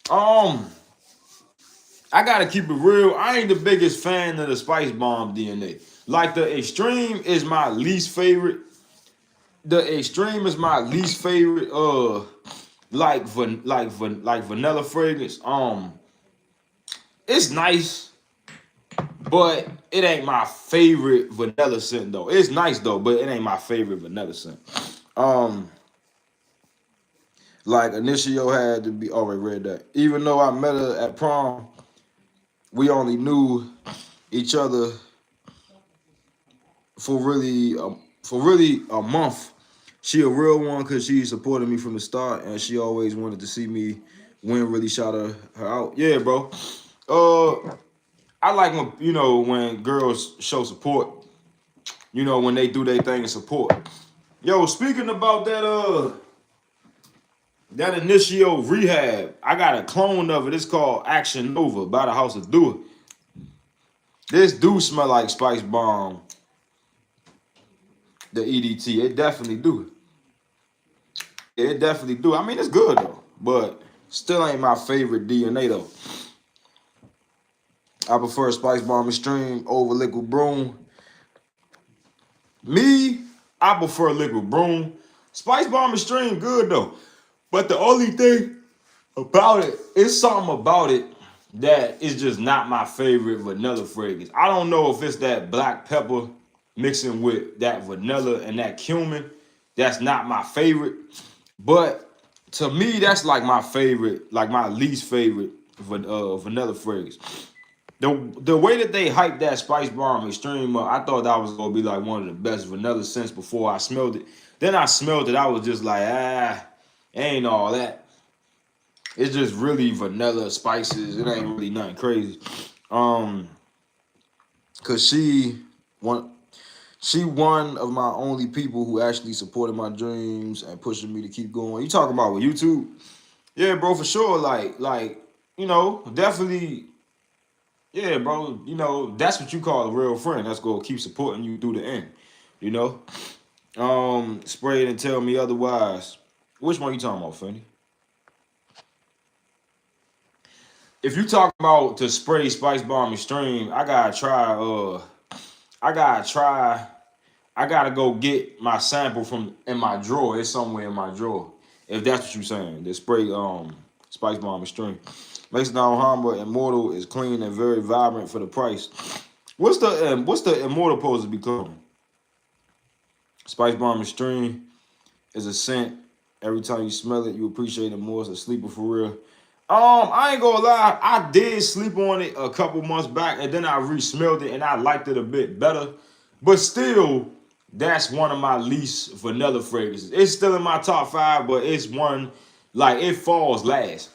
I gotta keep it real. I ain't the biggest fan of the Spice Bomb DNA. Like the Extreme is my least favorite. The Extreme is my least favorite. Like vanilla fragrance. It's nice, but it ain't my favorite vanilla scent though. It's nice though, but it ain't my favorite vanilla scent. Like Initio had to be already read that. Even though I met her at prom, we only knew each other for really a month. She a real one because she supported me from the start, and she always wanted to see me win. Really shout her out. Yeah, bro. I like when girls show support. When they do their thing and support. Yo, speaking about that Initio rehab, I got a clone of it. It's called Action Nova by the House of Dua. This do smell like Spice Bomb. The EDT, it definitely do. It definitely do. I mean, it's good though, but still ain't my favorite DNA though. I prefer Spice Bomb Extreme over Liquid Broom. Me, I prefer Liquid Broom. Spice Bomb Extreme good though, but the only thing about it, it's something about it that is just not my favorite vanilla fragrance. I don't know if it's that black pepper mixing with that vanilla and that cumin. That's not my favorite. But to me, that's like my favorite, like my least favorite vanilla fragrance. The way that they hyped that Spice Bomb Extreme up, I thought that was gonna be like one of the best vanilla scents before I smelled it. Then I smelled it, I was just like, ain't all that. It's just really vanilla spices. It ain't really nothing crazy. Cause she one of my only people who actually supported my dreams and pushing me to keep going. You talking about with YouTube? Yeah, bro, for sure. Like, definitely. Yeah, bro. That's what you call a real friend. That's gonna keep supporting you through the end. You know. Spray it and tell me otherwise. Which one you talking about, Fanny? If you talk about to spray Spice Bomb Extreme, I gotta try. I gotta go get my sample from in my drawer. It's somewhere in my drawer. If that's what you're saying, the spray Spice Bomb Extreme. Mason Alhambra Immortal is clean and very vibrant for the price. What's the Immortal supposed to be clean? Spice Bomb Extreme is a scent. Every time you smell it, you appreciate it more. It's a sleeper for real. I ain't gonna lie, I did sleep on it a couple months back, and then I re-smelled it, and I liked it a bit better. But still, that's one of my least vanilla fragrances. It's still in my top 5, but it's one, like, it falls last.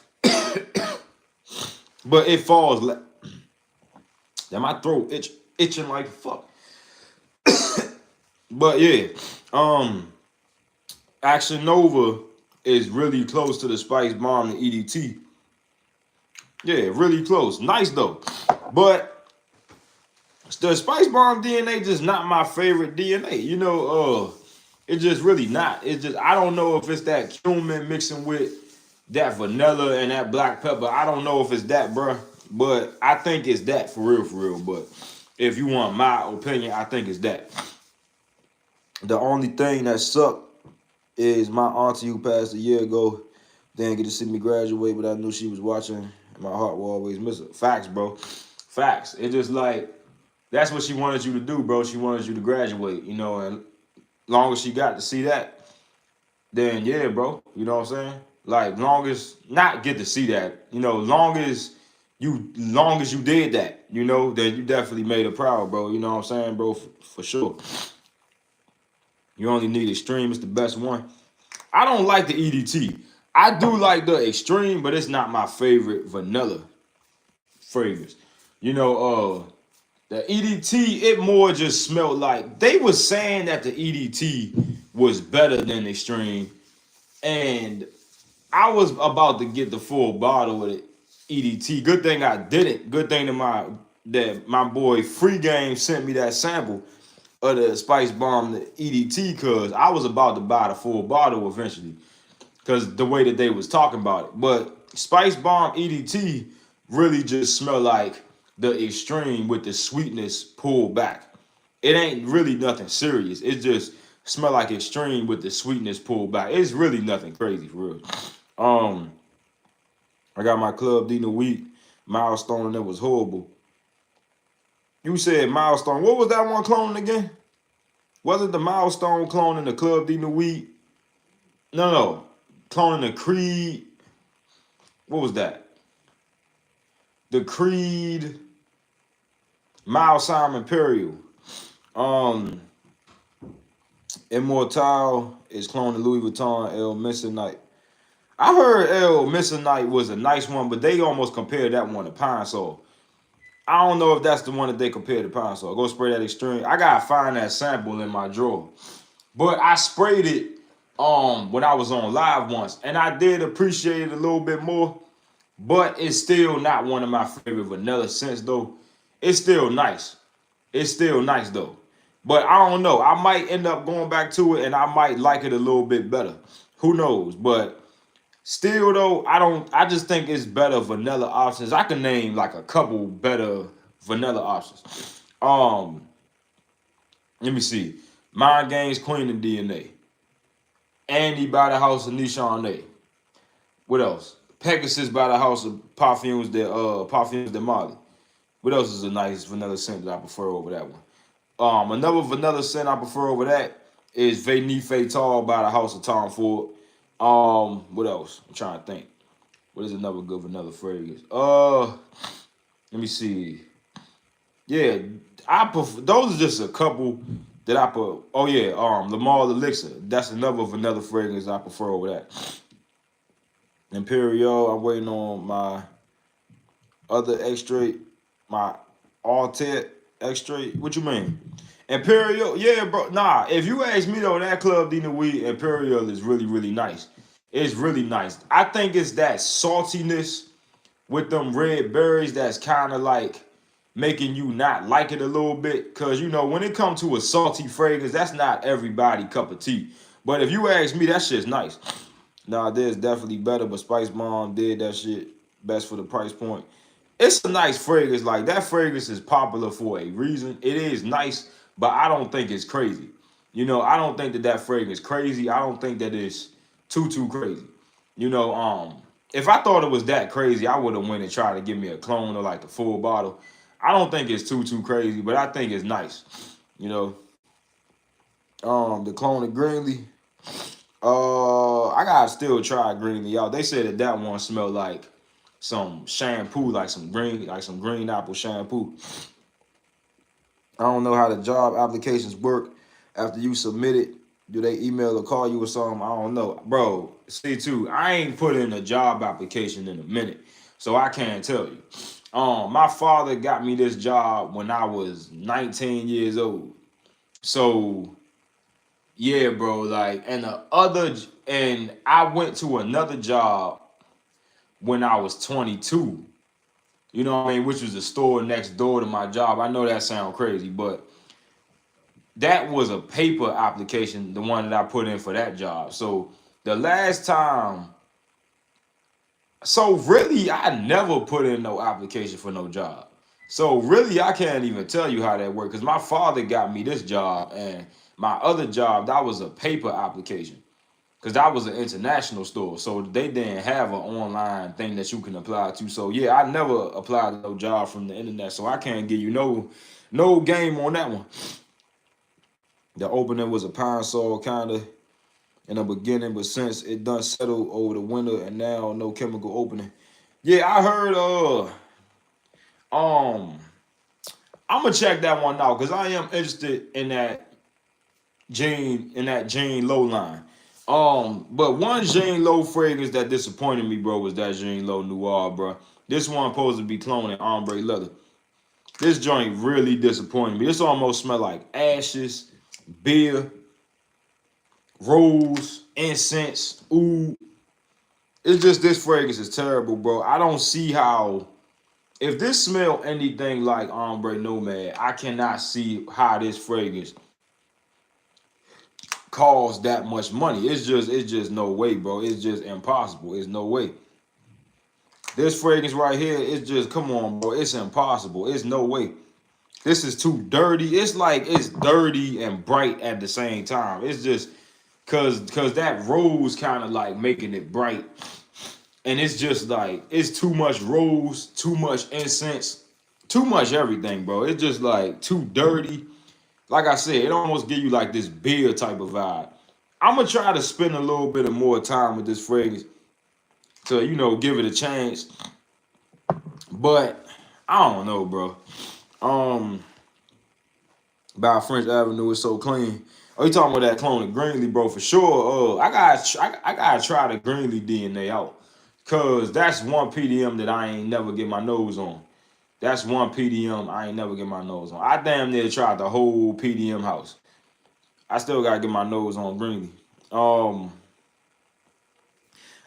But it falls last. Damn, my throat itching like fuck. But yeah, Action Nova is really close to the Spice Bomb and EDT. Yeah, really close. Nice though. But the Spice Bomb DNA just not my favorite DNA. It's just really not. It's just I don't know if it's that cumin mixing with that vanilla and that black pepper. I don't know if it's that, bruh. But I think it's that for real. But if you want my opinion, I think it's that. The only thing that sucked is my auntie who passed a year ago didn't get to see me graduate, but I knew she was watching. My heart will always miss her. Facts, bro. Facts. It's just like, that's what she wanted you to do, bro. She wanted you to graduate, and long as she got to see that, then yeah, bro. You know what I'm saying? Like, long as, not get to see that, long as you did that, then you definitely made her proud, bro. You know what I'm saying, bro? For sure. You only need Extreme. It's the best one. I don't like the EDT. I do like the Extreme, but it's not my favorite vanilla fragrance. The EDT, it more just smelled like, they was saying that the EDT was better than Extreme, and I was about to get the full bottle of it, EDT. Good thing I didn't. Good thing that my boy Free Game sent me that sample of the Spice Bomb, the EDT, cause I was about to buy the full bottle eventually, cause the way that they was talking about it. But Spice Bomb EDT really just smell like the extreme with the sweetness pulled back. It ain't really nothing serious. It just smell like extreme with the sweetness pulled back. It's really nothing crazy for real. Um, I got my Club D in the week milestone and it was horrible. You said milestone. What was that one cloning again? Was it the milestone cloning the Club D in the week? No. Cloning the Creed. What was that? The Creed Miles Simon Imperial. Immortal is cloning Louis Vuitton El Missonite. I heard El Missonite was a nice one, but they almost compared that one to Pine Sol. I don't know if that's the one that they compared to Pine Sol. Go spray that extreme. I gotta find that sample in my drawer. But I sprayed it when I was on live once, and I did appreciate it a little bit more. But it's still not one of my favorite vanilla scents though. It's still nice. It's still nice though. But I don't know. I might end up going back to it and I might like it a little bit better. Who knows? But still though, I just think it's better vanilla options. I can name like a couple better vanilla options. Let me see. Mind Games Queen and DNA. Andy by the House of Nishane. What else? Pegasus by the House of Parfums de Molly. What else is a nice vanilla scent that I prefer over that one? Another vanilla scent I prefer over that is Veni Fatal by the House of Tom Ford. What else? I'm trying to think. What is another good vanilla fragrance? Let me see. Yeah, those are just a couple that I put. Oh yeah, Lamar Elixir. That's another vanilla fragrance I prefer over that. Imperial. I'm waiting on my other extrait, my Altet extrait. What you mean? Imperial, yeah, bro. Nah, if you ask me though, that Club Dina Weed Imperial is really, really nice. It's really nice. I think it's that saltiness with them red berries that's kind of like making you not like it a little bit. Cause you know, when it comes to a salty fragrance, that's not everybody cup of tea. But if you ask me, that shit's nice. Nah, there's definitely better, but Spice Bomb did that shit best for the price point. It's a nice fragrance. Like that fragrance is popular for a reason. It is nice, but I don't think it's crazy. You know, I don't think that fragrance is crazy. I don't think that it's too crazy. You know, if I thought it was that crazy, I would have went and tried to give me a clone or like the full bottle. I don't think it's too crazy, but I think it's nice. You know, the clone of Greenlee. I gotta still try Greenlee out. They said that one smelled like some shampoo, like some green apple shampoo. I don't know how the job applications work after you submit it. Do they email or call you or something? I don't know. Bro, see too, I ain't put in a job application in a minute, so I can't tell you. My father got me this job when I was 19 years old. So yeah, bro, like, and I went to another job when I was 22. You know what I mean? Which was the store next door to my job. I know that sounds crazy, but that was a paper application, the one that I put in for that job. So the last time, so really, I never put in no application for no job. So really, I can't even tell you how that worked because my father got me this job and my other job, that was a paper application because that was an international store. So they didn't have an online thing that you can apply to. So yeah, I never applied to no job from the internet. So I can't give you no game on that one. The opening was a Pine Sol kind of in the beginning, but since it done settled over the winter and now no chemical opening. Yeah, I heard I'm gonna check that one out because I am interested in that Jane Low line. But one Jane Low fragrance that disappointed me, bro, was that Jane Low Noir, bro. This one supposed to be cloning ombre leather. This joint really disappointed me. This almost smelled like ashes, beer, rose, incense, oud. It's just this fragrance is terrible, bro. I don't see how. If this smell anything like Ombre Nomad, I cannot see how this fragrance costs that much money. It's just no way, bro. It's just impossible. It's no way. This fragrance right here, it's just, come on, bro. It's impossible. It's no way. This is too dirty. It's like it's dirty and bright at the same time. It's just cause that rose kind of like making it bright. And it's just like it's too much rose, too much incense, too much everything, bro. It's just like too dirty. Like I said, it almost give you like this beer type of vibe. I'm gonna try to spend a little bit of more time with this fragrance to, give it a chance. But I don't know, bro. Um, by French Avenue is so clean. Oh, you talking about that clone of Greenlee, bro? For sure. I gotta try the Greenlee DNA out, cause that's one PDM that I ain't never get my nose on. That's one PDM I ain't never get my nose on. I damn near tried the whole PDM house. I still gotta get my nose on Greenlee.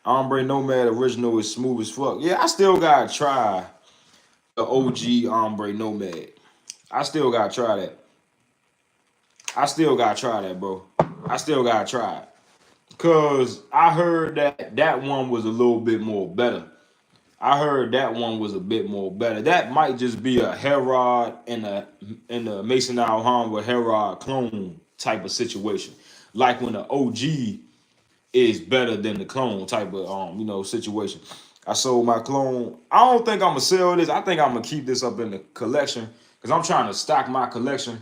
Ombre Nomad original is smooth as fuck. Yeah, I still gotta try the OG Ombre Nomad. I still gotta try that. I still gotta try that, bro. I still gotta try it. Cause I heard that one was a little bit more better. I heard that one was a bit more better. That might just be a Herod and a Mason Alhambra Herod clone type of situation. Like when the OG is better than the clone type of situation. I sold my clone. I don't think I'm gonna sell this. I think I'm gonna keep this up in the collection because I'm trying to stock my collection.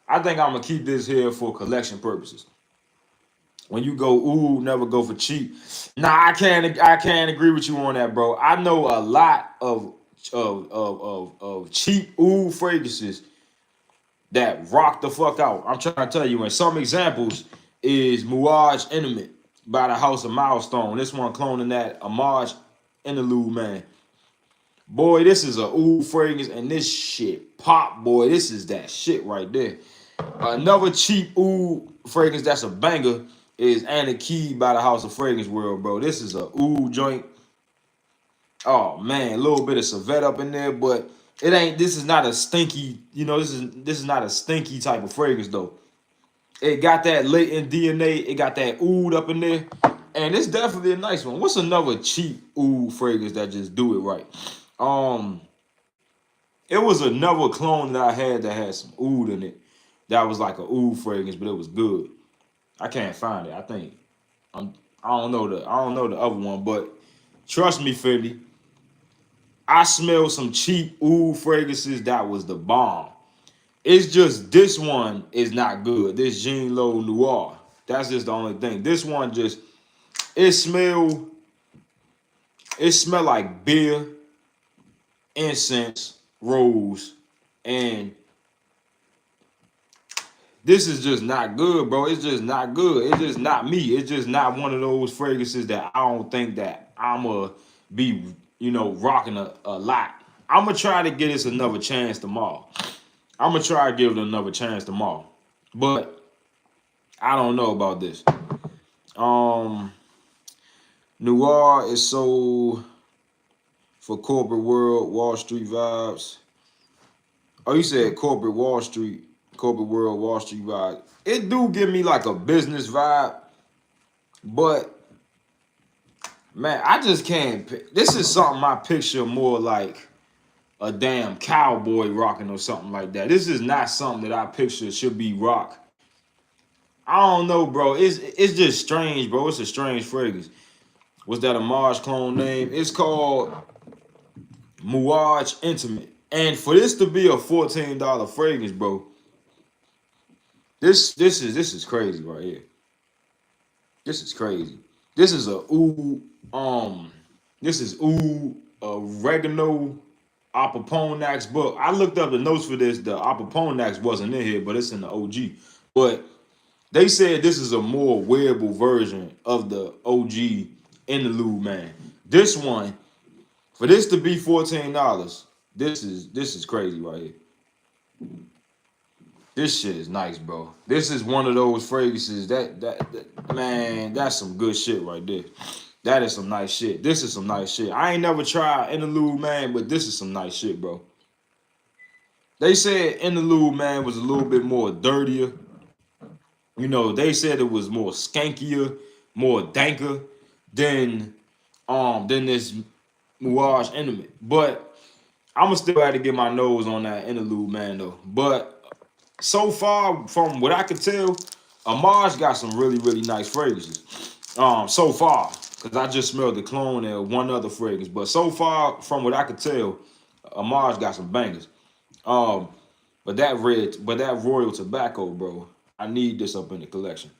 I think I'm gonna keep this here for collection purposes. When you go, ooh, never go for cheap. Nah, I can't agree with you on that, bro. I know a lot of cheap ooh fragrances that rock the fuck out. I'm trying to tell you, and some examples is Muage Intimate by the House of Milestone. This one cloning that Homage Interlude, man. Boy, this is a ooh fragrance, and this shit pop, boy. This is that shit right there. Another cheap ooh fragrance that's a banger is Anna Key by the House of Fragrance World, bro. This is a ooh joint. Oh man, a little bit of Savette up in there, but it ain't. This is not a stinky. This is not a stinky type of fragrance though. It got that latent DNA. It got that oud up in there, and it's definitely a nice one. What's another cheap oud fragrance that just do it right? It was another clone that I had that had some oud in it. That was like a oud fragrance, but it was good. I can't find it. I don't know the other one, but trust me, Fendi. I smell some cheap oud fragrances that was the bomb. It's just this one is not good. This Jean Lo Noir. That's just the only thing. This one just it smell like beer, incense, rose, and this is just not good, bro. It's just not good. It's just not me. It's just not one of those fragrances that I don't think that I'ma be, rocking a lot. I'ma try to get this another chance tomorrow. I'ma try to give it another chance tomorrow. But I don't know about this. Noir is sold for corporate world, Wall Street vibes. Oh, you said corporate Wall Street, corporate world, Wall Street vibe. It do give me like a business vibe, but man, I just can't. This is something I picture more like a damn cowboy rocking or something like that. This is not something that I picture should be rock. I don't know, bro. It's just strange, bro. It's a strange fragrance. What's that Homage clone name? It's called Muage Intimate. And for this to be a $14 fragrance, bro, this is crazy right here. This is crazy. This is a this is oregano Apoponax book. I looked up the notes for this. The Apoponax wasn't in here, but it's in the OG. But they said this is a more wearable version of the OG Interlude, man. This one, for this to be $14, this is crazy right here. This shit is nice, bro. This is one of those fragrances that man, that's some good shit right there. That is some nice shit. This is some nice shit. I ain't never tried Interlude, man, but this is some nice shit, bro. They said Interlude, man, was a little bit more dirtier. You know, they said it was more skankier, more danker than this Mirage Intimate. But I'ma still have to get my nose on that Interlude, man, though. But so far, from what I could tell, Amaj got some really, really nice fragrances. So far, because I just smelled the clone and one other fragrance. But so far, from what I could tell, Amaj got some bangers. But that Royal Tobacco, bro, I need this up in the collection.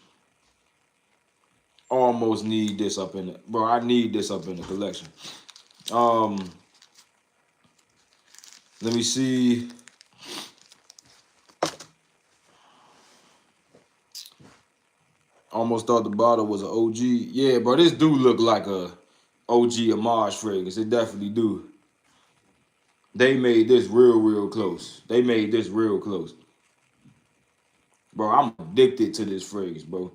Almost need this up in it, bro. I need this up in the collection. Let me see. Almost thought the bottle was an OG. Yeah, bro, this do look like a OG Amaj fragrance. It definitely do. They made this real, real close. They made this real close. Bro, I'm addicted to this fragrance, bro.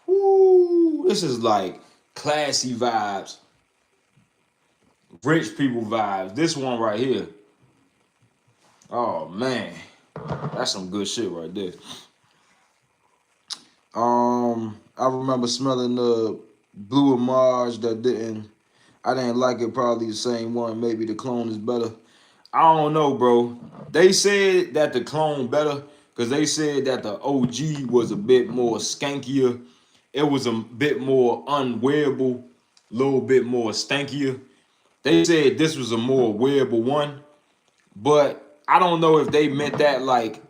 Woo, this is like classy vibes. Rich people vibes. This one right here. Oh, man. That's some good shit right there. I remember smelling the Blue Amaj I didn't like it, probably the same one. Maybe the clone is better. I don't know, bro. They said that the clone better because they said that the OG was a bit more skankier. It was a bit more unwearable, a little bit more stankier. They said this was a more wearable one, but I don't know if they meant that like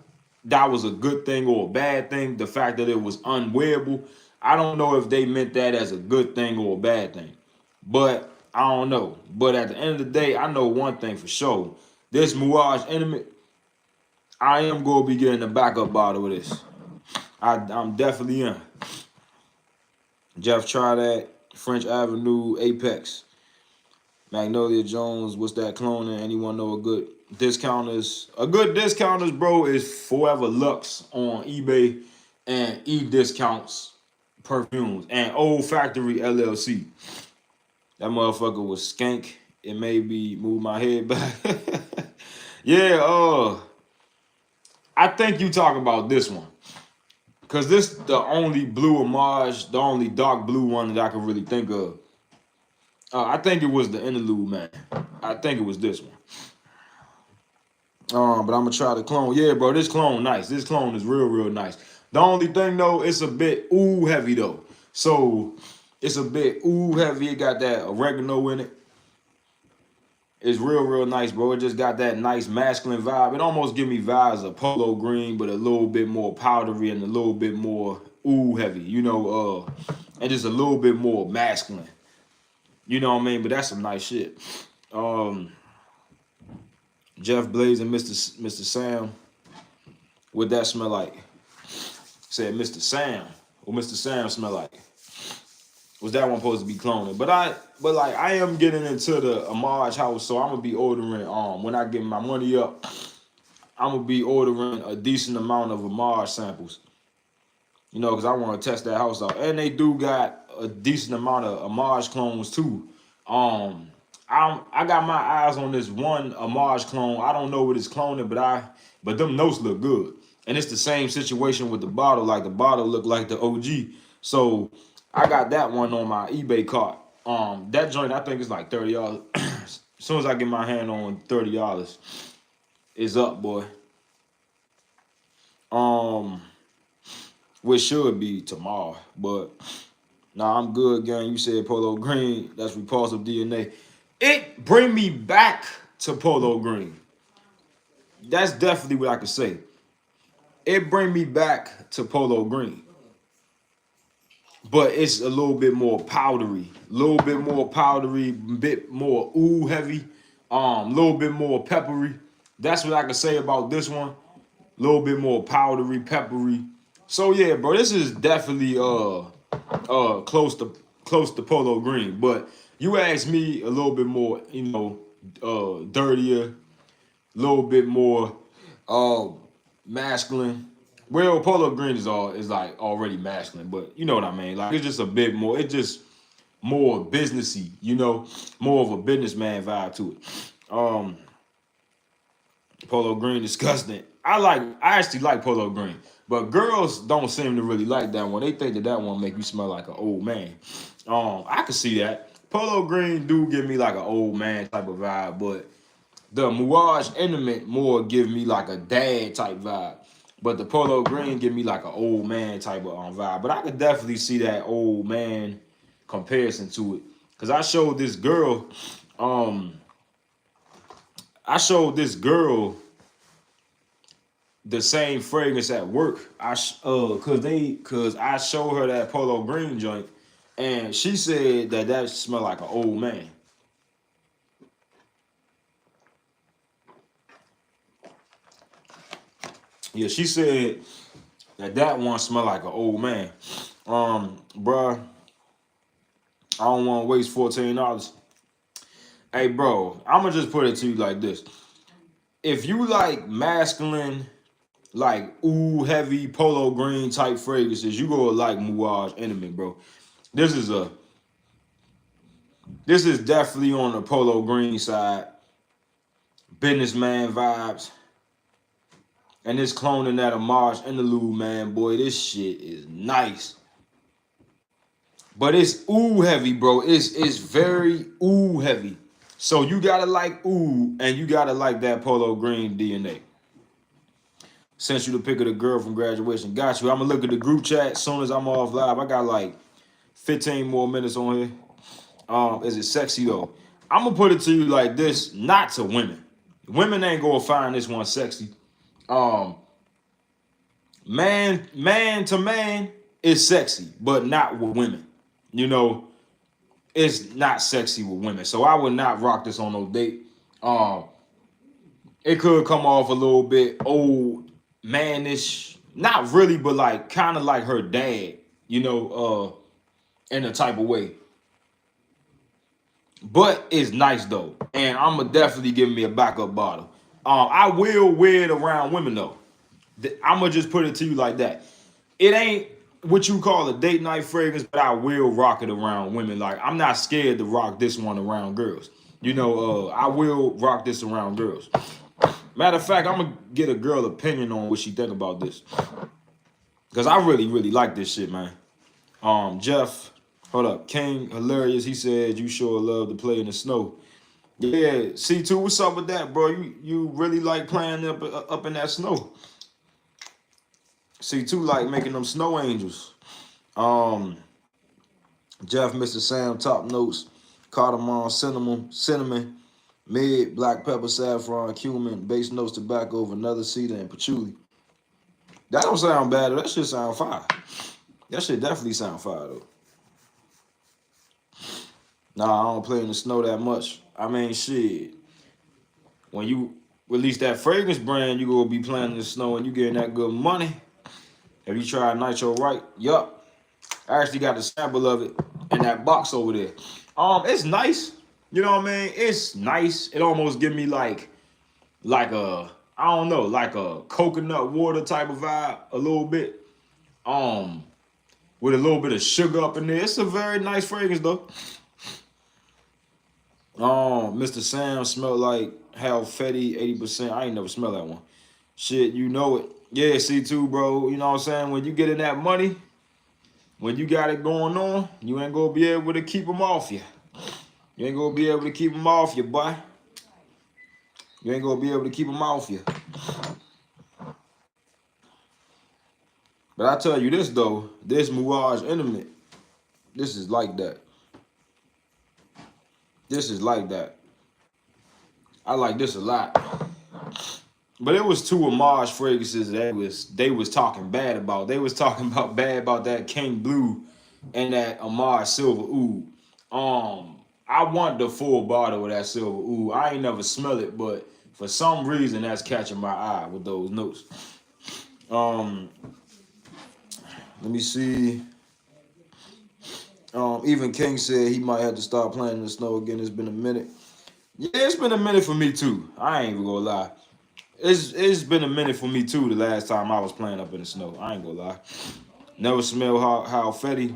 that was a good thing or a bad thing. The fact that it was unwearable, I don't know if they meant that as a good thing or a bad thing. But I don't know. But at the end of the day, I know one thing for sure. This Mirage Intimate, I am going to be getting a backup bottle of this. I'm definitely in. Jeff, try that. French Avenue, Apex. Magnolia Jones, what's that cloning? Anyone know a good discounters? A good discounters, bro, is Forever Lux on eBay and E-Discounts Perfumes and Old Factory LLC. That motherfucker was skank. It made me move my head back. Yeah, I think you talk about this one. Cause this the only blue Amaj, the only dark blue one that I can really think of. I think it was the Interlude, man. I think it was this one. But I'm gonna try the clone. Yeah, bro, this clone nice. This clone is real, real nice. The only thing though, it's a bit ooh heavy though. So it's a bit ooh heavy. It got that oregano in it. It's real, real nice, bro. It just got that nice masculine vibe. It almost give me vibes of polo green, but a little bit more powdery and a little bit more ooh heavy, you know, and just a little bit more masculine. You know what I mean? But that's some nice shit. Jeff Blaze and Mr. Sam. What that smell like? Said Mr. Sam. What Mr. Sam smell like? Was that one supposed to be cloning? But like I am getting into the Amaj house, so I'm gonna be ordering when I get my money up, I'm gonna be ordering a decent amount of Amaj samples. You know, because I want to test that house out. And they do got a decent amount of Amaj clones too. I got my eyes on this one Amaj clone. I don't know what it's cloning, but them notes look good. And it's the same situation with the bottle. Like the bottle looked like the OG. So I got that one on my eBay cart. That joint I think is like $30. As soon as I get my hand on $30, it's up, boy. Which should be tomorrow, but nah, I'm good, gang. You said Polo Green, that's repulsive DNA. It bring me back to Polo Green. That's definitely what I could say. It bring me back to Polo Green. But it's a little bit more powdery, bit more ooh heavy, little bit more peppery. That's what I can say about this one. A little bit more powdery, peppery. So yeah, bro, this is definitely close to Polo Green. But you asked me a little bit more, you know, dirtier, a little bit more masculine, Well, Polo Green is like already masculine, but you know what I mean. Like it's just a bit more. It's just more businessy, you know, more of a businessman vibe to it. Polo Green disgusting. I actually like Polo Green, but girls don't seem to really like that one. They think that that one make you smell like an old man. I can see that. Polo Green do give me like an old man type of vibe, but the Mirage Intimate more give me like a dad type vibe. But the Polo Green give me like an old man type of vibe. But I could definitely see that old man comparison to it. Cause I showed this girl the same fragrance at work. Cause I showed her that Polo Green joint, and she said that that smelled like an old man. Yeah, she said that that one smelled like an old man. Bruh, I don't want to waste $14. Hey, bro, I'm gonna just put it to you like this: if you like masculine, like ooh heavy Polo Green type fragrances, you go like Mirage Intimate, bro. This is a this is definitely on the Polo Green side, businessman vibes, and this cloning that Amaj Interlude, man, boy, this shit is nice. But it's ooh heavy, bro. It's very ooh heavy. So you gotta like ooh, and you gotta like that Polo Green DNA. Sent you the pic of the girl from graduation. Got you. I'm gonna look at the group chat as soon as I'm off live. I got like 15 more minutes on here. Is it sexy though? I'm gonna put it to you like this, not to women. Women ain't gonna find this one sexy. Um, man to man is sexy, but not with women. You know, it's not sexy with women. So I would not rock this on no date. Um, it could come off a little bit old manish. Not really, but like kind of like her dad, you know, in a type of way. But it's nice though. And I'ma definitely give me a backup bottle. I will wear it around women though. I'ma just put it to you like that. It ain't what you call a date night fragrance, but I will rock it around women. Like I'm not scared to rock this one around girls. You know, I will rock this around girls. Matter of fact, I'm gonna get a girl opinion on what she think about this. Cause I really, really like this shit, man. Jeff, hold up, King Hilarious, he said you sure love to play in the snow. Yeah, C2, what's up with that, bro? You really like playing up in that snow. C2 like making them snow angels. Um, Jeff, Mr. Sam, top notes, cardamom, cinnamon, mid, black pepper, saffron, cumin, base notes, tobacco, vanilla, cedar, and patchouli. That don't sound bad, though. That shit sound fire. That shit definitely sound fire, though. Nah, I don't play in the snow that much. I mean, shit. When you release that fragrance brand, you gonna be playing in the snow and you getting that good money. Have you tried Nitro Right? Yup. I actually got a sample of it in that box over there. It's nice. You know what I mean? It's nice. It almost give me like a I don't know, like a coconut water type of vibe, a little bit. Um, with a little bit of sugar up in there. It's a very nice fragrance though. Mr. Sam smelled like Hal Fetty 80%. I ain't never smelled that one. Shit, you know it. Yeah, C2, bro. You know what I'm saying? When you get in that money, when you got it going on, you ain't gonna be able to keep them off you. You ain't gonna be able to keep them off you, boy. You ain't gonna be able to keep them off you. But I tell you this though, this Mirage Intimate, this is like that. This is like that. I like this a lot. But it was two Amaj fragrances that they was talking bad about. They was talking about bad about that King Blue and that Amaj Silver Oud. I want the full bottle of that Silver Oud. I ain't never smelled it, but for some reason that's catching my eye with those notes. Let me see. Even King said he might have to start playing in the snow again. It's been a minute. Yeah, it's been a minute for me too. I ain't even gonna lie. It's been a minute for me too. The last time I was playing up in the snow, I ain't gonna lie. Never smell how Fetty.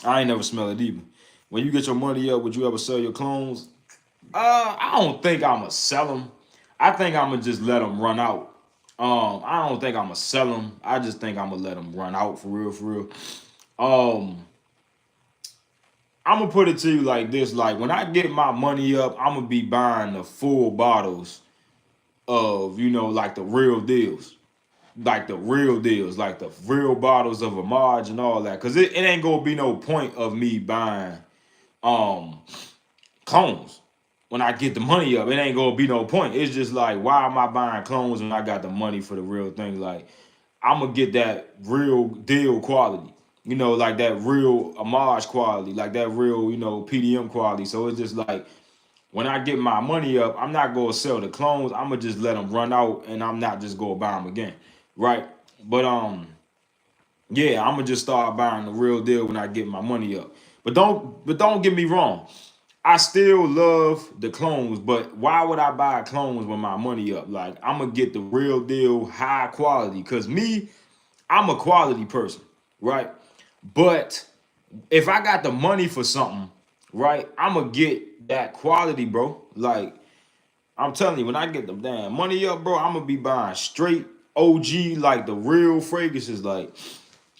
I ain't never smell it either. When you get your money up, would you ever sell your clones? I don't think I'ma sell them. I think I'ma just let them run out. I don't think I'ma sell them. I just think I'ma let them run out for real, for real. Um, I'm gonna put it to you like this: like when I get my money up, I'm gonna be buying the full bottles of like the real deals, like the real bottles of Amaj and all that. Cause it ain't gonna be no point of me buying um clones when I get the money up. It ain't gonna be no point. It's just like, why am I buying clones when I got the money for the real thing? Like, I'm gonna get that real deal quality, like that real homage quality, like that real, PDM quality. So it's just like, when I get my money up, I'm not gonna sell the clones. I'm gonna just let them run out, and I'm not just gonna buy them again, right? But yeah, I'm gonna just start buying the real deal when I get my money up. But don't get me wrong. I still love the clones, but why would I buy clones with my money up? Like, I'm gonna get the real deal, high quality. Cause me, I'm a quality person, right? But if I got the money for something, right, I'm gonna get that quality, bro. Like, I'm telling you, when I get the damn money up, bro, I'm gonna be buying straight OG, like the real fragrances. Like,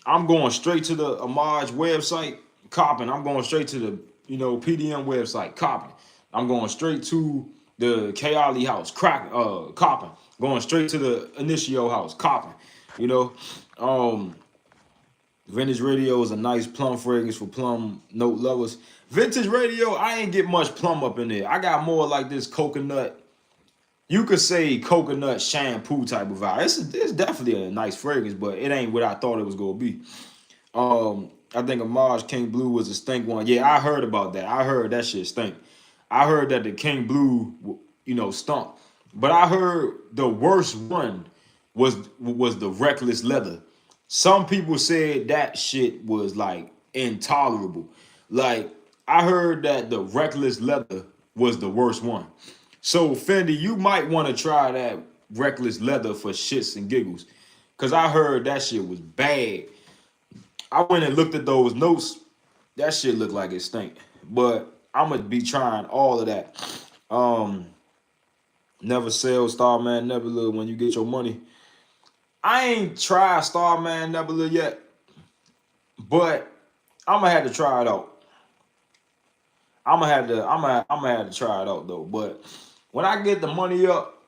I'm going straight to the Amaj website, copping. I'm going straight to the PDM website, copping. I'm going straight to the Kayali house, copping. Going straight to the Initio house, copping. You know, um, Vintage Radio is a nice plum fragrance for plum note lovers. Vintage Radio, I ain't get much plum up in there. I got more like this coconut. You could say coconut shampoo type of vibe. It's definitely a nice fragrance, but it ain't what I thought it was gonna be. I think Amaj King Blue was a stink one. Yeah, I heard about that. I heard that shit stink. I heard that the King Blue, stunk. But I heard the worst one was the Reckless Leather. Some people said that shit was like intolerable. Like, I heard that the Reckless Leather was the worst one. So Fendi, you might want to try that Reckless Leather for shits and giggles. Cause I heard that shit was bad. I went and looked at those notes. That shit looked like it stink. But I'm gonna be trying all of that. Um, Never sell Starman Nebula when you get your money. I ain't tried Starman Nebula yet, but I'm gonna have to try it out. I'm gonna have to try it out though. But when I get the money up,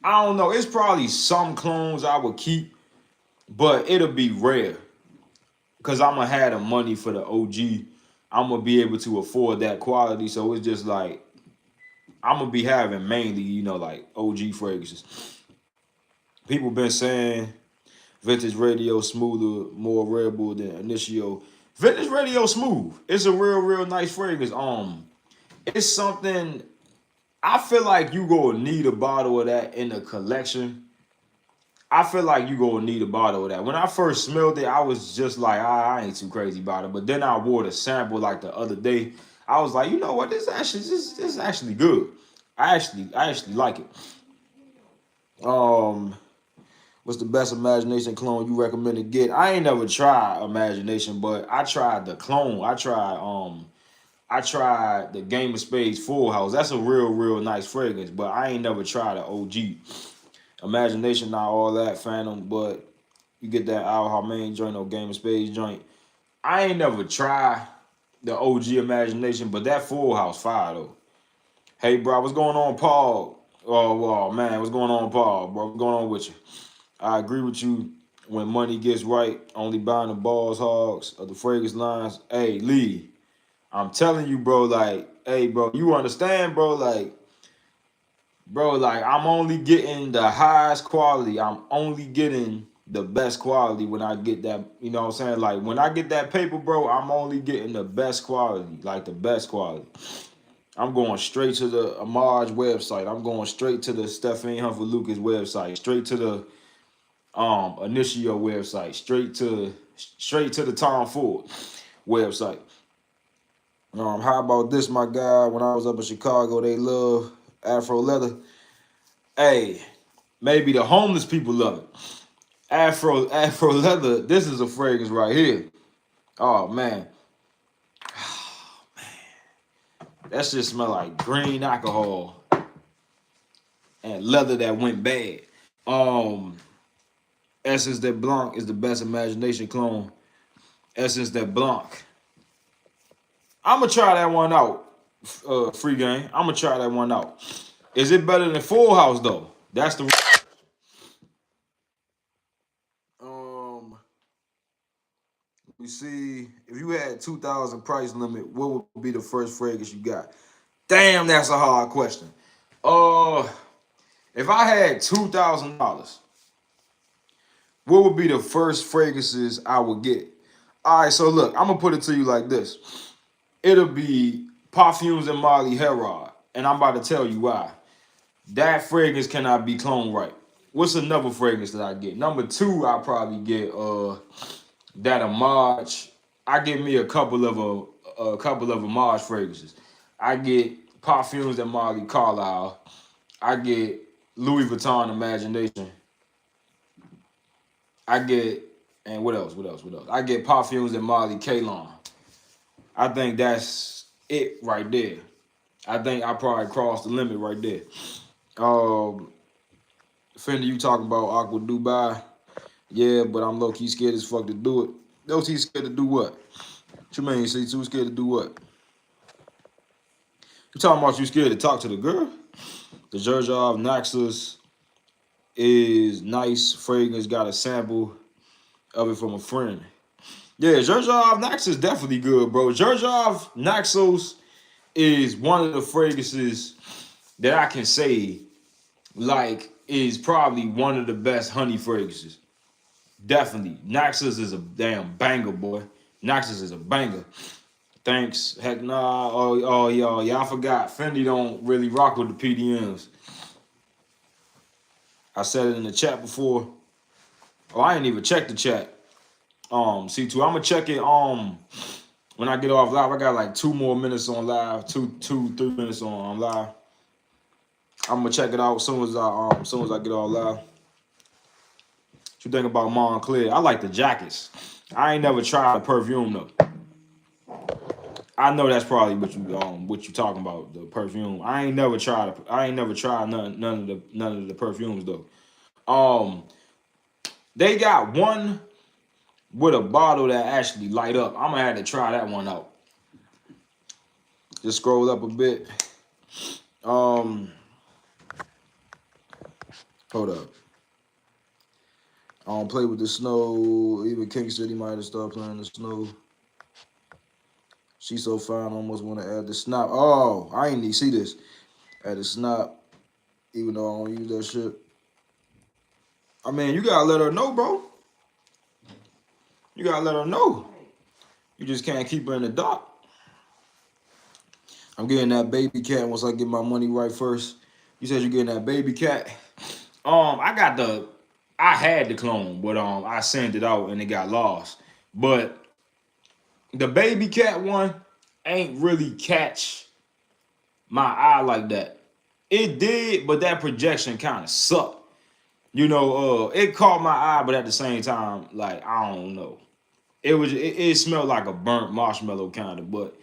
I don't know. It's probably some clones I would keep, but it'll be rare. Cause I'm gonna have the money for the OG. I'm gonna be able to afford that quality. So it's just like, I'm gonna be having mainly, like OG fragrances. People been saying Vintage Radio smoother, more wearable than Initio. Vintage Radio smooth. It's a real nice fragrance. It's something I feel like you gonna need a bottle of that in the collection. I feel like you gonna need a bottle of that. When I first smelled it, I was just like, I ain't too crazy about it. But then I wore the sample like the other day. I was like, you know what? This is actually good. I actually like it. Um, what's the best imagination clone you recommend to get? I ain't never tried imagination, but I tried the clone. I tried the Game of Spades Full House. That's a real nice fragrance, but I ain't never tried an OG. Imagination, not all that Phantom, but you get that Al Harmain joint or Game of Spades joint. I ain't never tried the OG Imagination, but that Full House fire though. Hey, bro, what's going on, Paul? Oh, man, what's going on, Paul, bro? What's going on with you? I agree with you. When money gets right, only buying the balls, hogs, of the fragrance lines. Hey, Lee, I'm telling you, bro, like, hey, bro, you understand, bro, like, I'm only getting the highest quality. I'm only getting the best quality when I get that, you know what I'm saying? Like, when I get that paper, bro, I'm only getting the best quality, like the best quality. I'm going straight to the Amaj website. I'm going straight to the Stephanie Humphrey Lucas website, straight to the Initio website, straight to the Tom Ford website. How about this, my guy? When I was up in Chicago, they love Afro leather. Hey, maybe the homeless people love it. Afro leather. This is a fragrance right here. Oh man, that shit smell like green alcohol and leather that went bad. Um, Essence de Blanc is the best imagination clone. Essence de Blanc. I'm gonna try that one out. Free game. I'm gonna try that one out. Is it better than Full House though? That's the. Um, we see if you had 2,000 price limit, what would be the first fragrance you got? Damn, that's a hard question. Uh, if I had $2,000, what would be the first fragrances I would get? All right, so look, I'm gonna put it to you like this. It'll be Parfums and Molly Herod, and I'm about to tell you why. That fragrance cannot be cloned right. What's another fragrance that I get? Number two, I probably get that Amage. I get me a couple of Amage fragrances. I get Parfums and Molly Carlisle. I get Louis Vuitton Imagination. I get, and what else? What else? What else? I get Parfums and Molly Kalon. I think that's it right there. I think I probably crossed the limit right there. Um, Fendi, you talking about Aqua Dubai? Yeah, but I'm low key scared as fuck to do it. Low key scared to do what? What you mean, C2 scared to do what? You talking about you scared to talk to the girl? The Xerjoff Naxos is nice fragrance. Got a sample of it from a friend. Yeah, Xerjoff Naxos definitely good, bro. Xerjoff Naxos is one of the fragrances that I can say like is probably one of the best honey fragrances. Definitely. Naxos is a damn banger, boy. Naxos is a banger. Thanks. Heck nah. Oh, y'all forgot. Fendi don't really rock with the PDMs. I said it in the chat before. Oh, I ain't even checked the chat. C2. I'm gonna check it when I get off live. I got like 2 more minutes on live. 3 minutes on live. I'm gonna check it out as soon as I get off live. What you think about Moncler? I like the jackets. I ain't never tried a perfume though. I know that's probably what you talking about, the perfume. I ain't never tried none of the perfumes though. They got one with a bottle that actually light up. I'm gonna have to try that one out. Just scroll up a bit. Hold up. I don't play with the snow. Even King City might have started playing the snow. She so fine, almost want to add the snap. Oh, I ain't even see this. Add the snap, even though I don't use that shit. I mean, you gotta let her know, bro. You gotta let her know. You just can't keep her in the dark. I'm getting that baby cat once I get my money right first. You said you're getting that baby cat. I had the clone, but I sent it out and it got lost. But the baby cat one ain't really catch my eye like that. It did, but that projection kind of sucked. You know, it caught my eye, but at the same time, like, I don't know. It smelled like a burnt marshmallow kind of, but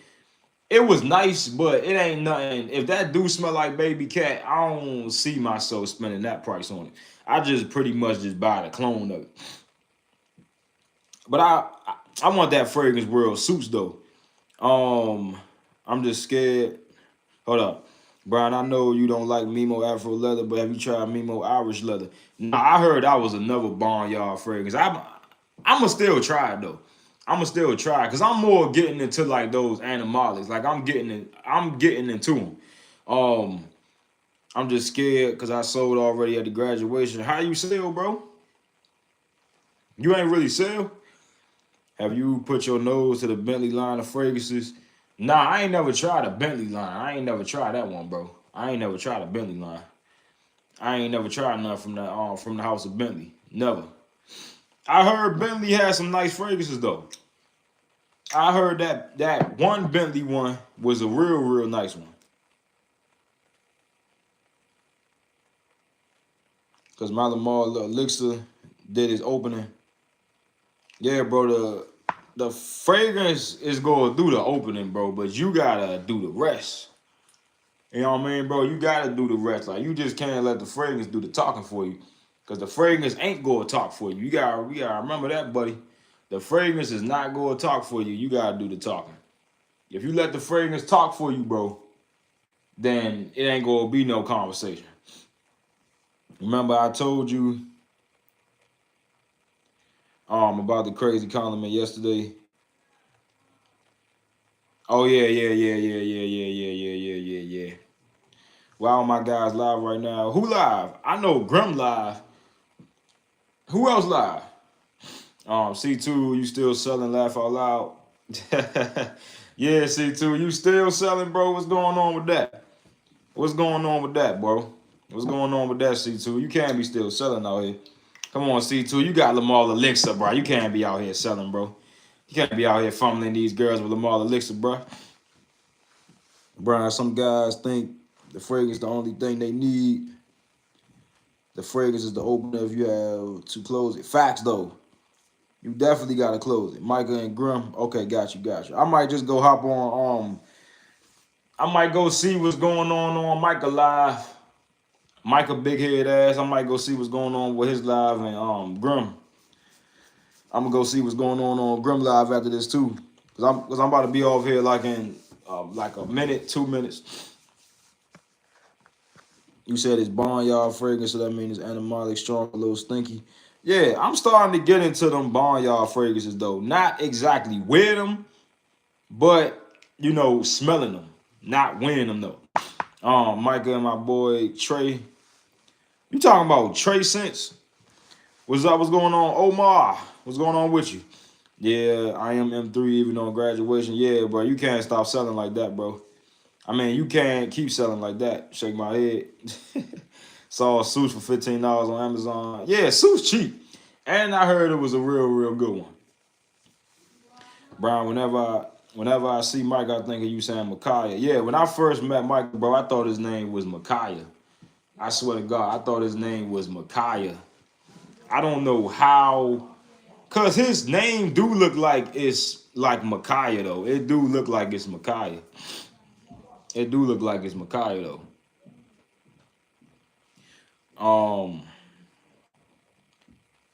it was nice, but it ain't nothing. If that do smell like baby cat, I don't see myself spending that price on it. I just pretty much just buy the clone of it. But I want that Fragrance World Suits though. I'm just scared. Hold up. Brian, I know you don't like Mimo Afro leather, but have you tried Mimo Irish leather? Nah, I heard that was another barnyard fragrance. I'ma still try it though. I'ma still try because I'm more getting into like those animalics. Like I'm getting into them. I'm just scared because I sold already at the graduation. How you sell, bro? You ain't really sell? Have you put your nose to the Bentley line of fragrances? Nah, I ain't never tried a Bentley line. I ain't never tried that one, bro. I ain't never tried a Bentley line. I ain't never tried none from the house of Bentley. Never. I heard Bentley had some nice fragrances though. I heard that one Bentley one was a real nice one. Because my Lamar Elixir did his opening. Yeah, bro, the fragrance is going to do the opening, bro, but you got to do the rest. You know what I mean, bro? You got to do the rest. Like, you just can't let the fragrance do the talking for you. Because the fragrance ain't going to talk for you. You gotta remember that, buddy. The fragrance is not going to talk for you. You got to do the talking. If you let the fragrance talk for you, bro, then it ain't going to be no conversation. Remember I told you about the crazy compliment yesterday. Oh yeah. Wow, my guys live right now. Who live? I know Grim live. Who else live? C2, you still selling Laugh Out Loud? Yeah, C2, you still selling, bro? What's going on with that? What's going on with that, bro? What's going on with that, C2? You can't be still selling out here. Come on, C2. You got Lamar Elixir, bro. You can't be out here selling, bro. You can't be out here fumbling these girls with Lamar Elixir, bro. Brian, some guys think the fragrance is the only thing they need. The fragrance is the opener if you have to close it. Facts, though. You definitely got to close it. Micah and Grim. Okay, got you. I might just go hop on. I might go see what's going on Micah live. Micah big head ass. I might go see what's going on with his live and Grim. I'm gonna go see what's going on Grim live after this too, cause I'm about to be off here like in like a minute, 2 minutes. You said it's barnyard fragrance, so that means it's animalic, strong, a little stinky. Yeah, I'm starting to get into them barnyard fragrances though. Not exactly wear them, but you know, smelling them, not wearing them though. Micah and my boy Trey. You talking about Trey Sense? What's up? What's going on? Omar, what's going on with you? Yeah, I am M3 even on graduation. Yeah, bro, you can't stop selling like that, bro. I mean, you can't keep selling like that. Shake my head. Saw Suits for $15 on Amazon. Yeah, Suits cheap. And I heard it was a real good one. Brian, whenever I see Mike, I think of you saying Micaiah. Yeah, when I first met Mike, bro, I thought his name was Micaiah. I swear to God, I thought his name was Micaiah. I don't know how, cause his name do look like it's like Micaiah though. It do look like it's Micaiah. It do look like it's Micaiah though. I'm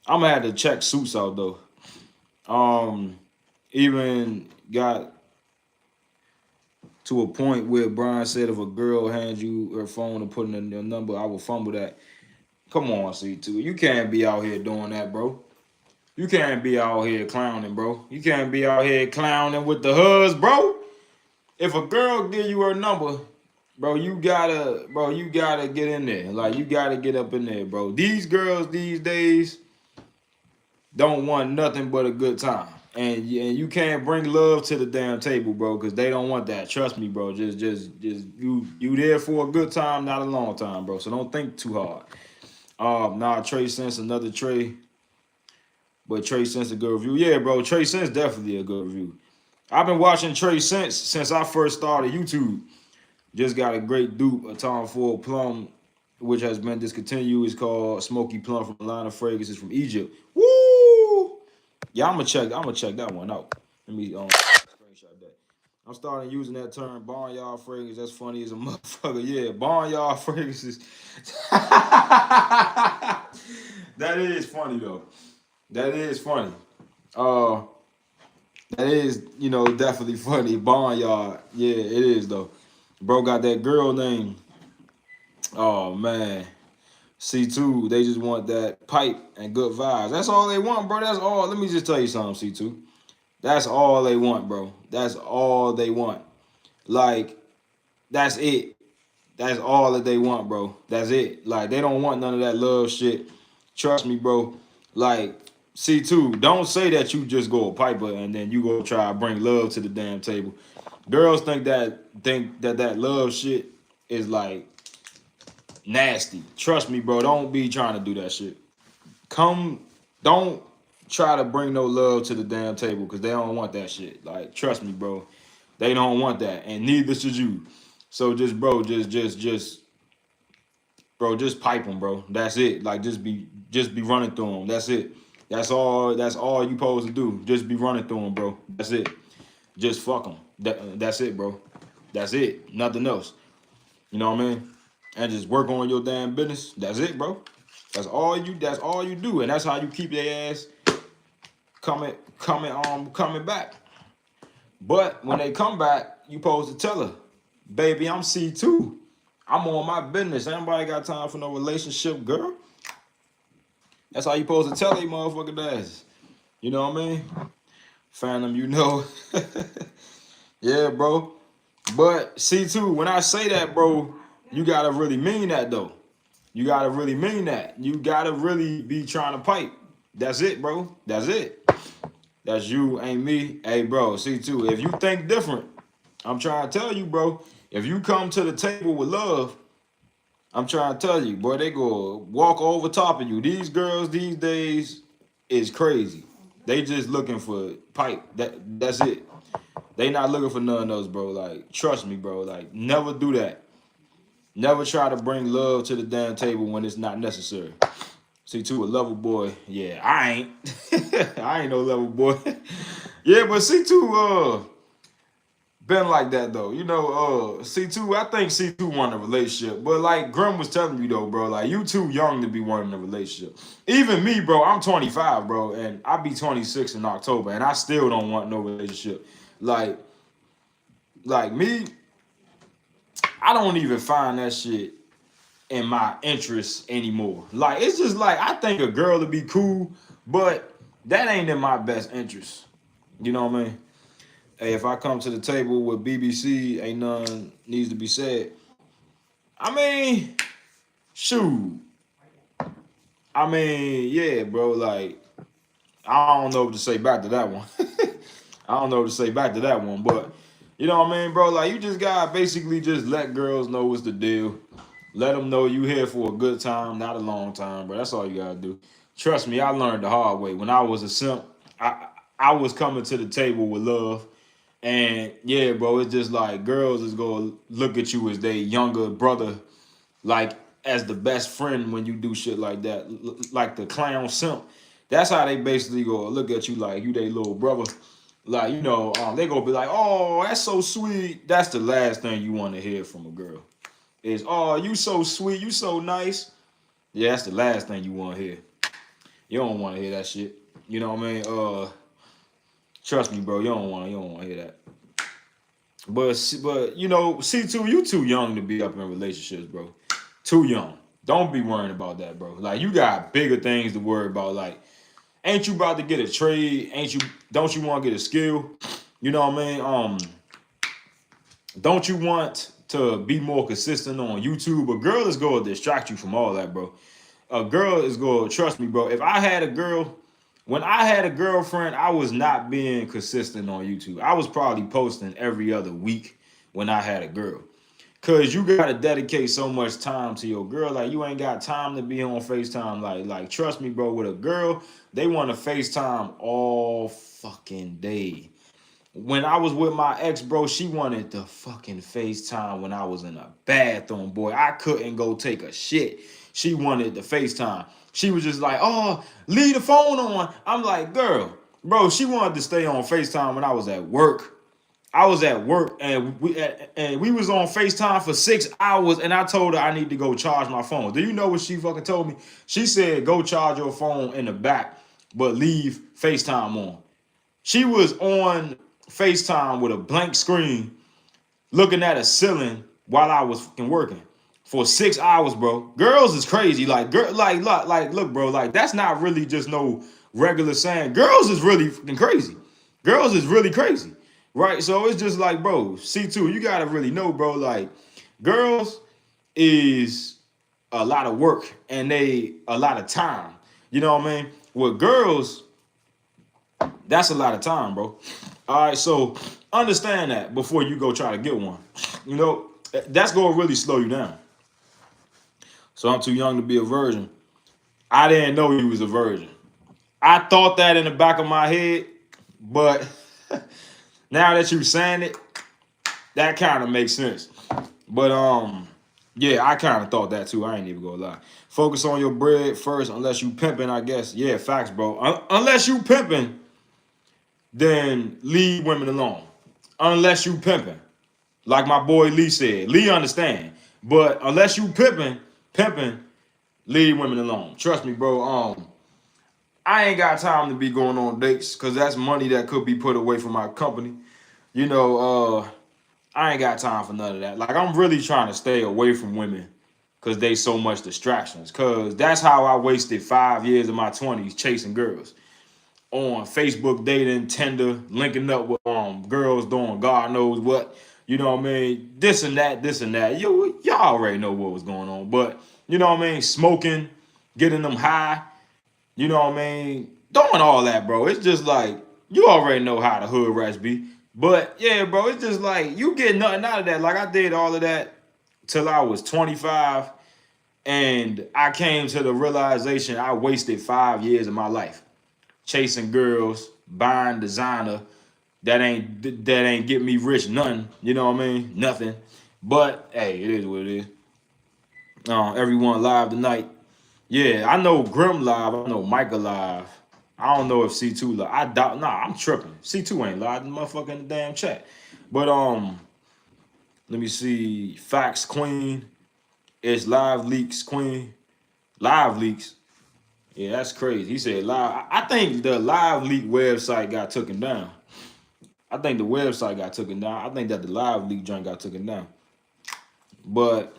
gonna have to check Suits out though. Even got to a point where Brian said if a girl hands you her phone and put in your number, I will fumble that. Come on, C2. You can't be out here doing that, bro. You can't be out here clowning, bro. You can't be out here clowning with the huzz, bro. If a girl give you her number, bro, you gotta get in there. Like, you gotta get up in there, bro. These girls these days don't want nothing but a good time. And you can't bring love to the damn table, bro, because they don't want that. Trust me, bro. Just you there for a good time, not a long time, bro. So don't think too hard. Nah, Trey Sense, another Trey. But Trey Sense a good review. Yeah, bro, Trey Sense definitely a good review. I've been watching Trey Sense since I first started YouTube. Just got a great dupe, a Tom Ford Plum, which has been discontinued. It's called Smoky Plum from line of fragrances from Egypt. Woo! Yeah, I'm gonna check that one out. Let me screenshot that. I'm starting using that term, barnyard fragrance. That's funny as a motherfucker. Yeah, barnyard fragrances. That is funny though. That is funny. That is, definitely funny. Barnyard. Yeah, it is though. Bro got that girl name. Oh man. C2, they just want that pipe and good vibes. That's all they want, bro. That's all. Let me just tell you something, C2. That's all they want, bro. That's all they want. Like, that's it. That's all that they want, bro. That's it. Like, they don't want none of that love shit. Trust me, bro. Like, C2, don't say that you just go a piper and then you go try to bring love to the damn table. Girls think that love shit is like nasty. Trust me, bro. Don't be trying to do that shit. Don't try to bring no love to the damn table because they don't want that shit. Like, trust me, bro. They don't want that, and neither should you. So just, bro, just bro, just pipe them, bro. That's it. Like just be running through them. That's it. That's all you supposed to do. Just be running through them, bro. That's it. Just fuck them. That's it, bro. That's it. Nothing else. You know what I mean? And just work on your damn business. That's it, bro. That's all you do. And that's how you keep their ass coming back. But when they come back, you supposed to tell her, baby, I'm C2. I'm on my business. Anybody got time for no relationship, girl? That's how you supposed to tell they motherfucking ass. You know what I mean? Phantom, you know. Yeah, bro. But C2, when I say that, bro, you gotta really mean that though. You gotta really mean that. You gotta really be trying to pipe. That's it, bro. That's it. That's you, ain't me. Hey, bro, C2, if you think different, I'm trying to tell you, bro, if you come to the table with love, I'm trying to tell you, boy, they go walk over top of you. These girls these days is crazy. They just looking for pipe. That's it. They not looking for nothing else, bro. Like, trust me, bro. Like, never do that. Never try to bring love to the damn table when it's not necessary. C2 a level boy. Yeah, I ain't. I ain't no level boy. Yeah, but C2 been like that though. You know, C2, I think C2 want a relationship. But like Grim was telling you though, bro, like you too young to be wanting a relationship. Even me, bro, I'm 25, bro, and I'll be 26 in October, and I still don't want no relationship. Like me, I don't even find that shit in my interest anymore. Like, it's just like, I think a girl would be cool, but that ain't in my best interest. You know what I mean? Hey, if I come to the table with BBC, ain't nothing needs to be said. I mean, shoot. I mean, yeah, bro, like, I don't know what to say back to that one. I don't know what to say back to that one, but you know what I mean, bro? Like, you just gotta basically just let girls know what's the deal. Let them know you here for a good time, not a long time, bro. That's all you gotta do. Trust me, I learned the hard way. When I was a simp, I was coming to the table with love. And yeah, bro, it's just like girls is gonna look at you as their younger brother, like as the best friend when you do shit like that, like the clown simp. That's how they basically go look at you like you their little brother. Like, you know, they gonna be like, oh, that's so sweet. That's the last thing you want to hear from a girl. Is, oh, you so sweet, you so nice. Yeah, that's the last thing you want to hear. You don't want to hear that shit. You know what I mean? Trust me, bro. You don't want to hear that. But you know, C2, you too young to be up in relationships, bro. Too young. Don't be worrying about that, bro. Like, you got bigger things to worry about. Like, ain't you about to get a trade? Don't you want to get a skill? You know what I mean? Don't you want to be more consistent on YouTube? A girl is gonna distract you from all that, bro. A girl is gonna, trust me, bro. If I had a girl, when I had a girlfriend, I was not being consistent on YouTube. I was probably posting every other week when I had a girl. Cause you gotta dedicate so much time to your girl. Like, you ain't got time to be on FaceTime. Like trust me, bro, with a girl, they want to FaceTime all fucking day. When I was with my ex, bro, she wanted to fucking FaceTime when I was in a bathroom, boy. I couldn't go take a shit. She wanted the FaceTime. She was just like, oh, leave the phone on. I'm like, girl, bro, she wanted to stay on FaceTime when I was at work. I was at work and we was on FaceTime for 6 hours, and I told her I need to go charge my phone. Do you know what she fucking told me? She said, go charge your phone in the back, but leave FaceTime on. She was on FaceTime with a blank screen looking at a ceiling while I was fucking working for 6 hours, bro. Girls is crazy. Like, look, bro, like, that's not really just no regular saying. Girls is really fucking crazy. Girls is really crazy. Right? So it's just like, bro, C2, you gotta really know, bro, like, girls is a lot of work and they a lot of time. You know what I mean? With girls, that's a lot of time, bro. All right, so understand that before you go try to get one. You know, that's gonna really slow you down. So I'm too young to be a virgin. I didn't know you was a virgin. I thought that in the back of my head, but now that you're saying it, that kind of makes sense. But Yeah, I kind of thought that too. I ain't even gonna lie. Focus on your bread first, unless you pimping, I guess. Yeah, facts, bro. Unless you pimping, then leave women alone. Unless you pimping, like my boy Lee said. Lee understand, but unless you pimping, leave women alone. Trust me, bro. I ain't got time to be going on dates because that's money that could be put away from my company. You know, I ain't got time for none of that. Like I'm really trying to stay away from women because they so much distractions. Cause that's how I wasted 5 years of my 20s chasing girls on Facebook dating, Tinder, linking up with girls doing God knows what. You know what I mean? This and that, this and that. Y'all already know what was going on. But you know what I mean? Smoking, getting them high. You know what I mean? Doing all that, bro. It's just like you already know how the hood rats be. But yeah, bro, it's just like you get nothing out of that. Like I did all of that till I was 25, and I came to the realization I wasted 5 years of my life chasing girls, buying designer. That ain't get me rich, nothing. You know what I mean? Nothing. But hey, it is what it is. Everyone live tonight. Yeah, I know Grim live. I know Micah live. I don't know if C2 live. I doubt. Nah, I'm tripping. C2 ain't live. The motherfucker in the damn chat. But let me see. Facts Queen. It's live leaks Queen. Live leaks. Yeah, that's crazy. He said live. I think the live leak website got taken down. I think the website got taken down. I think that the live leak joint got taken down. But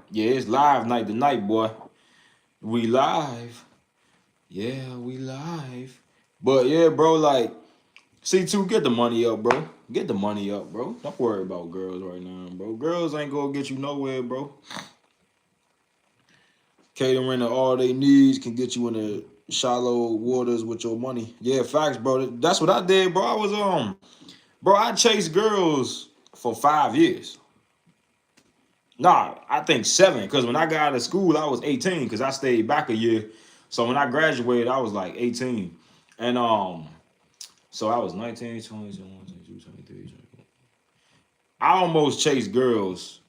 yeah, it's live night tonight, boy. We live. Yeah, we live. But yeah, bro, like C2, get the money up, bro. Get the money up, bro. Don't worry about girls right now, bro. Girls ain't gonna get you nowhere, bro. Catering to all they needs can get you in the shallow waters with your money. Yeah, facts, bro. That's what I did, bro. Bro, I chased girls for 5 years. Nah, I think 7. Because when I got out of school, I was 18. Because I stayed back a year. So when I graduated, I was like 18. And so I was 19, 20, 21, 22, 23, 24. I almost chased girls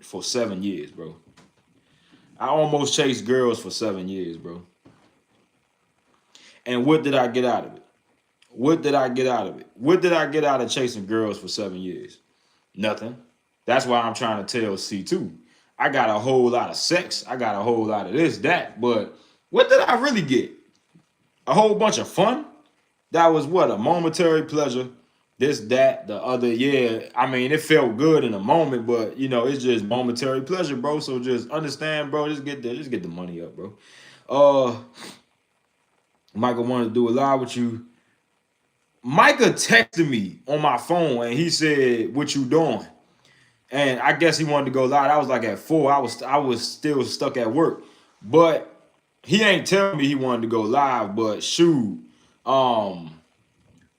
for 7 years, bro. I almost chased girls for 7 years, bro. And what did I get out of it? What did I get out of it? What did I get out of chasing girls for 7 years? Nothing. That's why I'm trying to tell C2. I got a whole lot of sex. I got a whole lot of this, that. But what did I really get? A whole bunch of fun? That was what? A momentary pleasure. This, that, the other. Yeah, I mean, it felt good in the moment, but you know, it's just momentary pleasure, bro. So just understand, bro. Just get the money up, bro. Michael wanted to do a live with you. Micah texted me on my phone and he said, "What you doing?" And I guess he wanted to go live. I was like at 4. I was still stuck at work, but he ain't telling me he wanted to go live. But shoot, I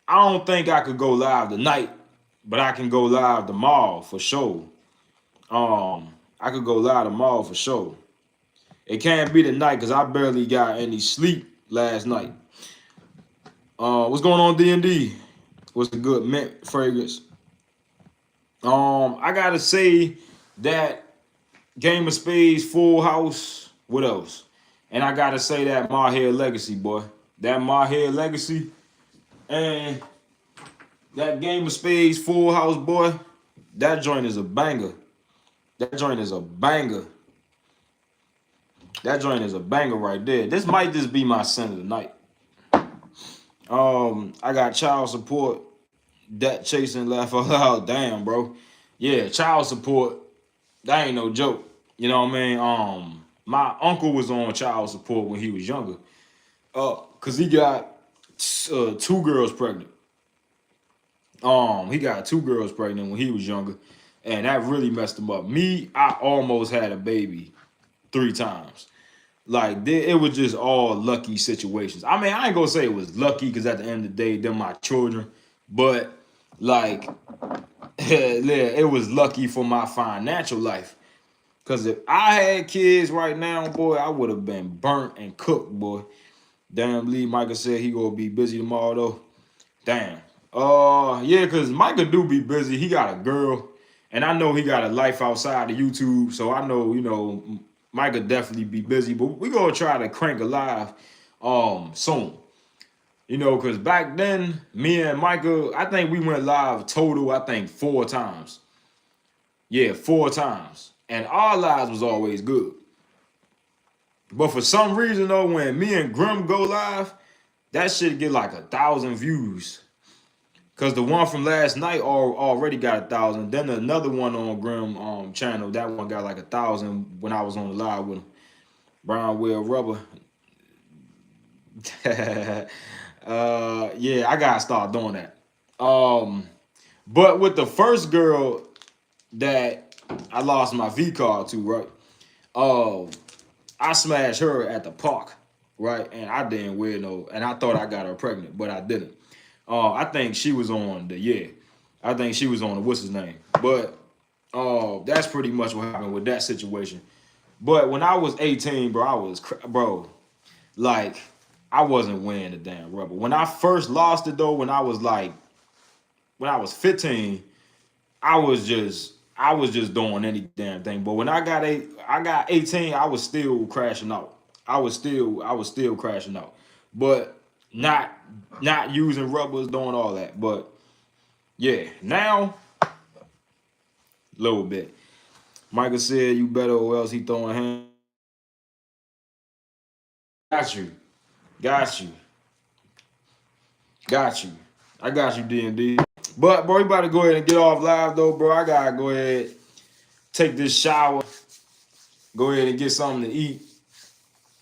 don't think I could go live tonight, but I can go live tomorrow for sure. I could go live tomorrow for sure. It can't be tonight because I barely got any sleep last night. What's going on, D&D? What's a good mint fragrance? I gotta say that Game of Spades, Full House. What else? And I gotta say that Mahir Legacy, boy. That Mahir Legacy and that Game of Spades, Full House, boy. That joint is a banger. That joint is a banger. That joint is a banger right there. This might just be my scent of the night. I got child support, debt chasing, laugh out loud. Damn, bro. Yeah, child support. That ain't no joke. You know what I mean? My uncle was on child support when he was younger. Cause he got 2 girls pregnant. He got 2 girls pregnant when he was younger, and that really messed him up. Me, I almost had a baby 3 times. Like it was just all lucky situations. I mean, I ain't gonna say it was lucky because at the end of the day, they're my children. But like, yeah, it was lucky for my financial life. Cause if I had kids right now, boy, I would have been burnt and cooked, boy. Damn, Lee Micah said he gonna be busy tomorrow though. Damn. Yeah, cause Micah do be busy. He got a girl And I know he got a life outside of YouTube, so I know, you know, Mike could definitely be busy, but we gonna try to crank a live soon. You know, because back then, me and Michael, I think we went live total, I think 4 times. Yeah, 4 times. And our lives was always good. But for some reason though, when me and Grim go live, that shit get like 1,000 views. Cause the one from last night already got 1,000. Then another one on Grim channel, that one got like 1,000 when I was on the live with him. Brown Will Rubber. Yeah, I gotta start doing that. But with the first girl that I lost my V card to, right? I smashed her at the park, right? And I didn't wear no, and I thought I got her pregnant, but I didn't. I think she was on I think she was on the what's his name. But that's pretty much what happened with that situation. But when I was 18, bro, like I wasn't wearing the damn rubber. When I first lost it though, when I was 15, I was just doing any damn thing. But when I got 18, I was still crashing out. I was still crashing out. But not using rubbers, doing all that. But yeah, now a little bit. Michael said you better or else he throwing hands. Got you. Got you. Got you. I got you, D&D. But bro, you about to go ahead and get off live though, bro. I gotta go ahead, take this shower, go ahead and get something to eat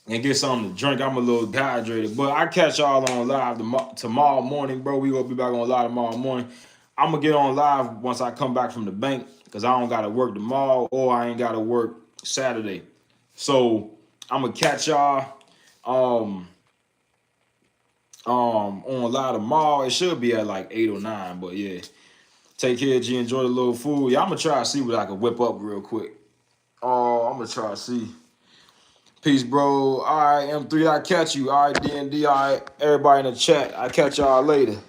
and get something to drink. I'm a little dehydrated. But I catch y'all on live tomorrow morning, bro. We gonna be back on live tomorrow morning. I'm gonna get on live once I come back from the bank because I don't gotta work tomorrow or I ain't gotta work Saturday. So I'm gonna catch y'all on live tomorrow. It should be at like 8 or 9, but yeah. Take care, G. Enjoy the little food. Yeah, I'm gonna try to see what I can whip up real quick. I'm gonna try to see. Peace, bro. All right, M3, I catch you. All right, D&D. All right, everybody in the chat. I catch y'all later.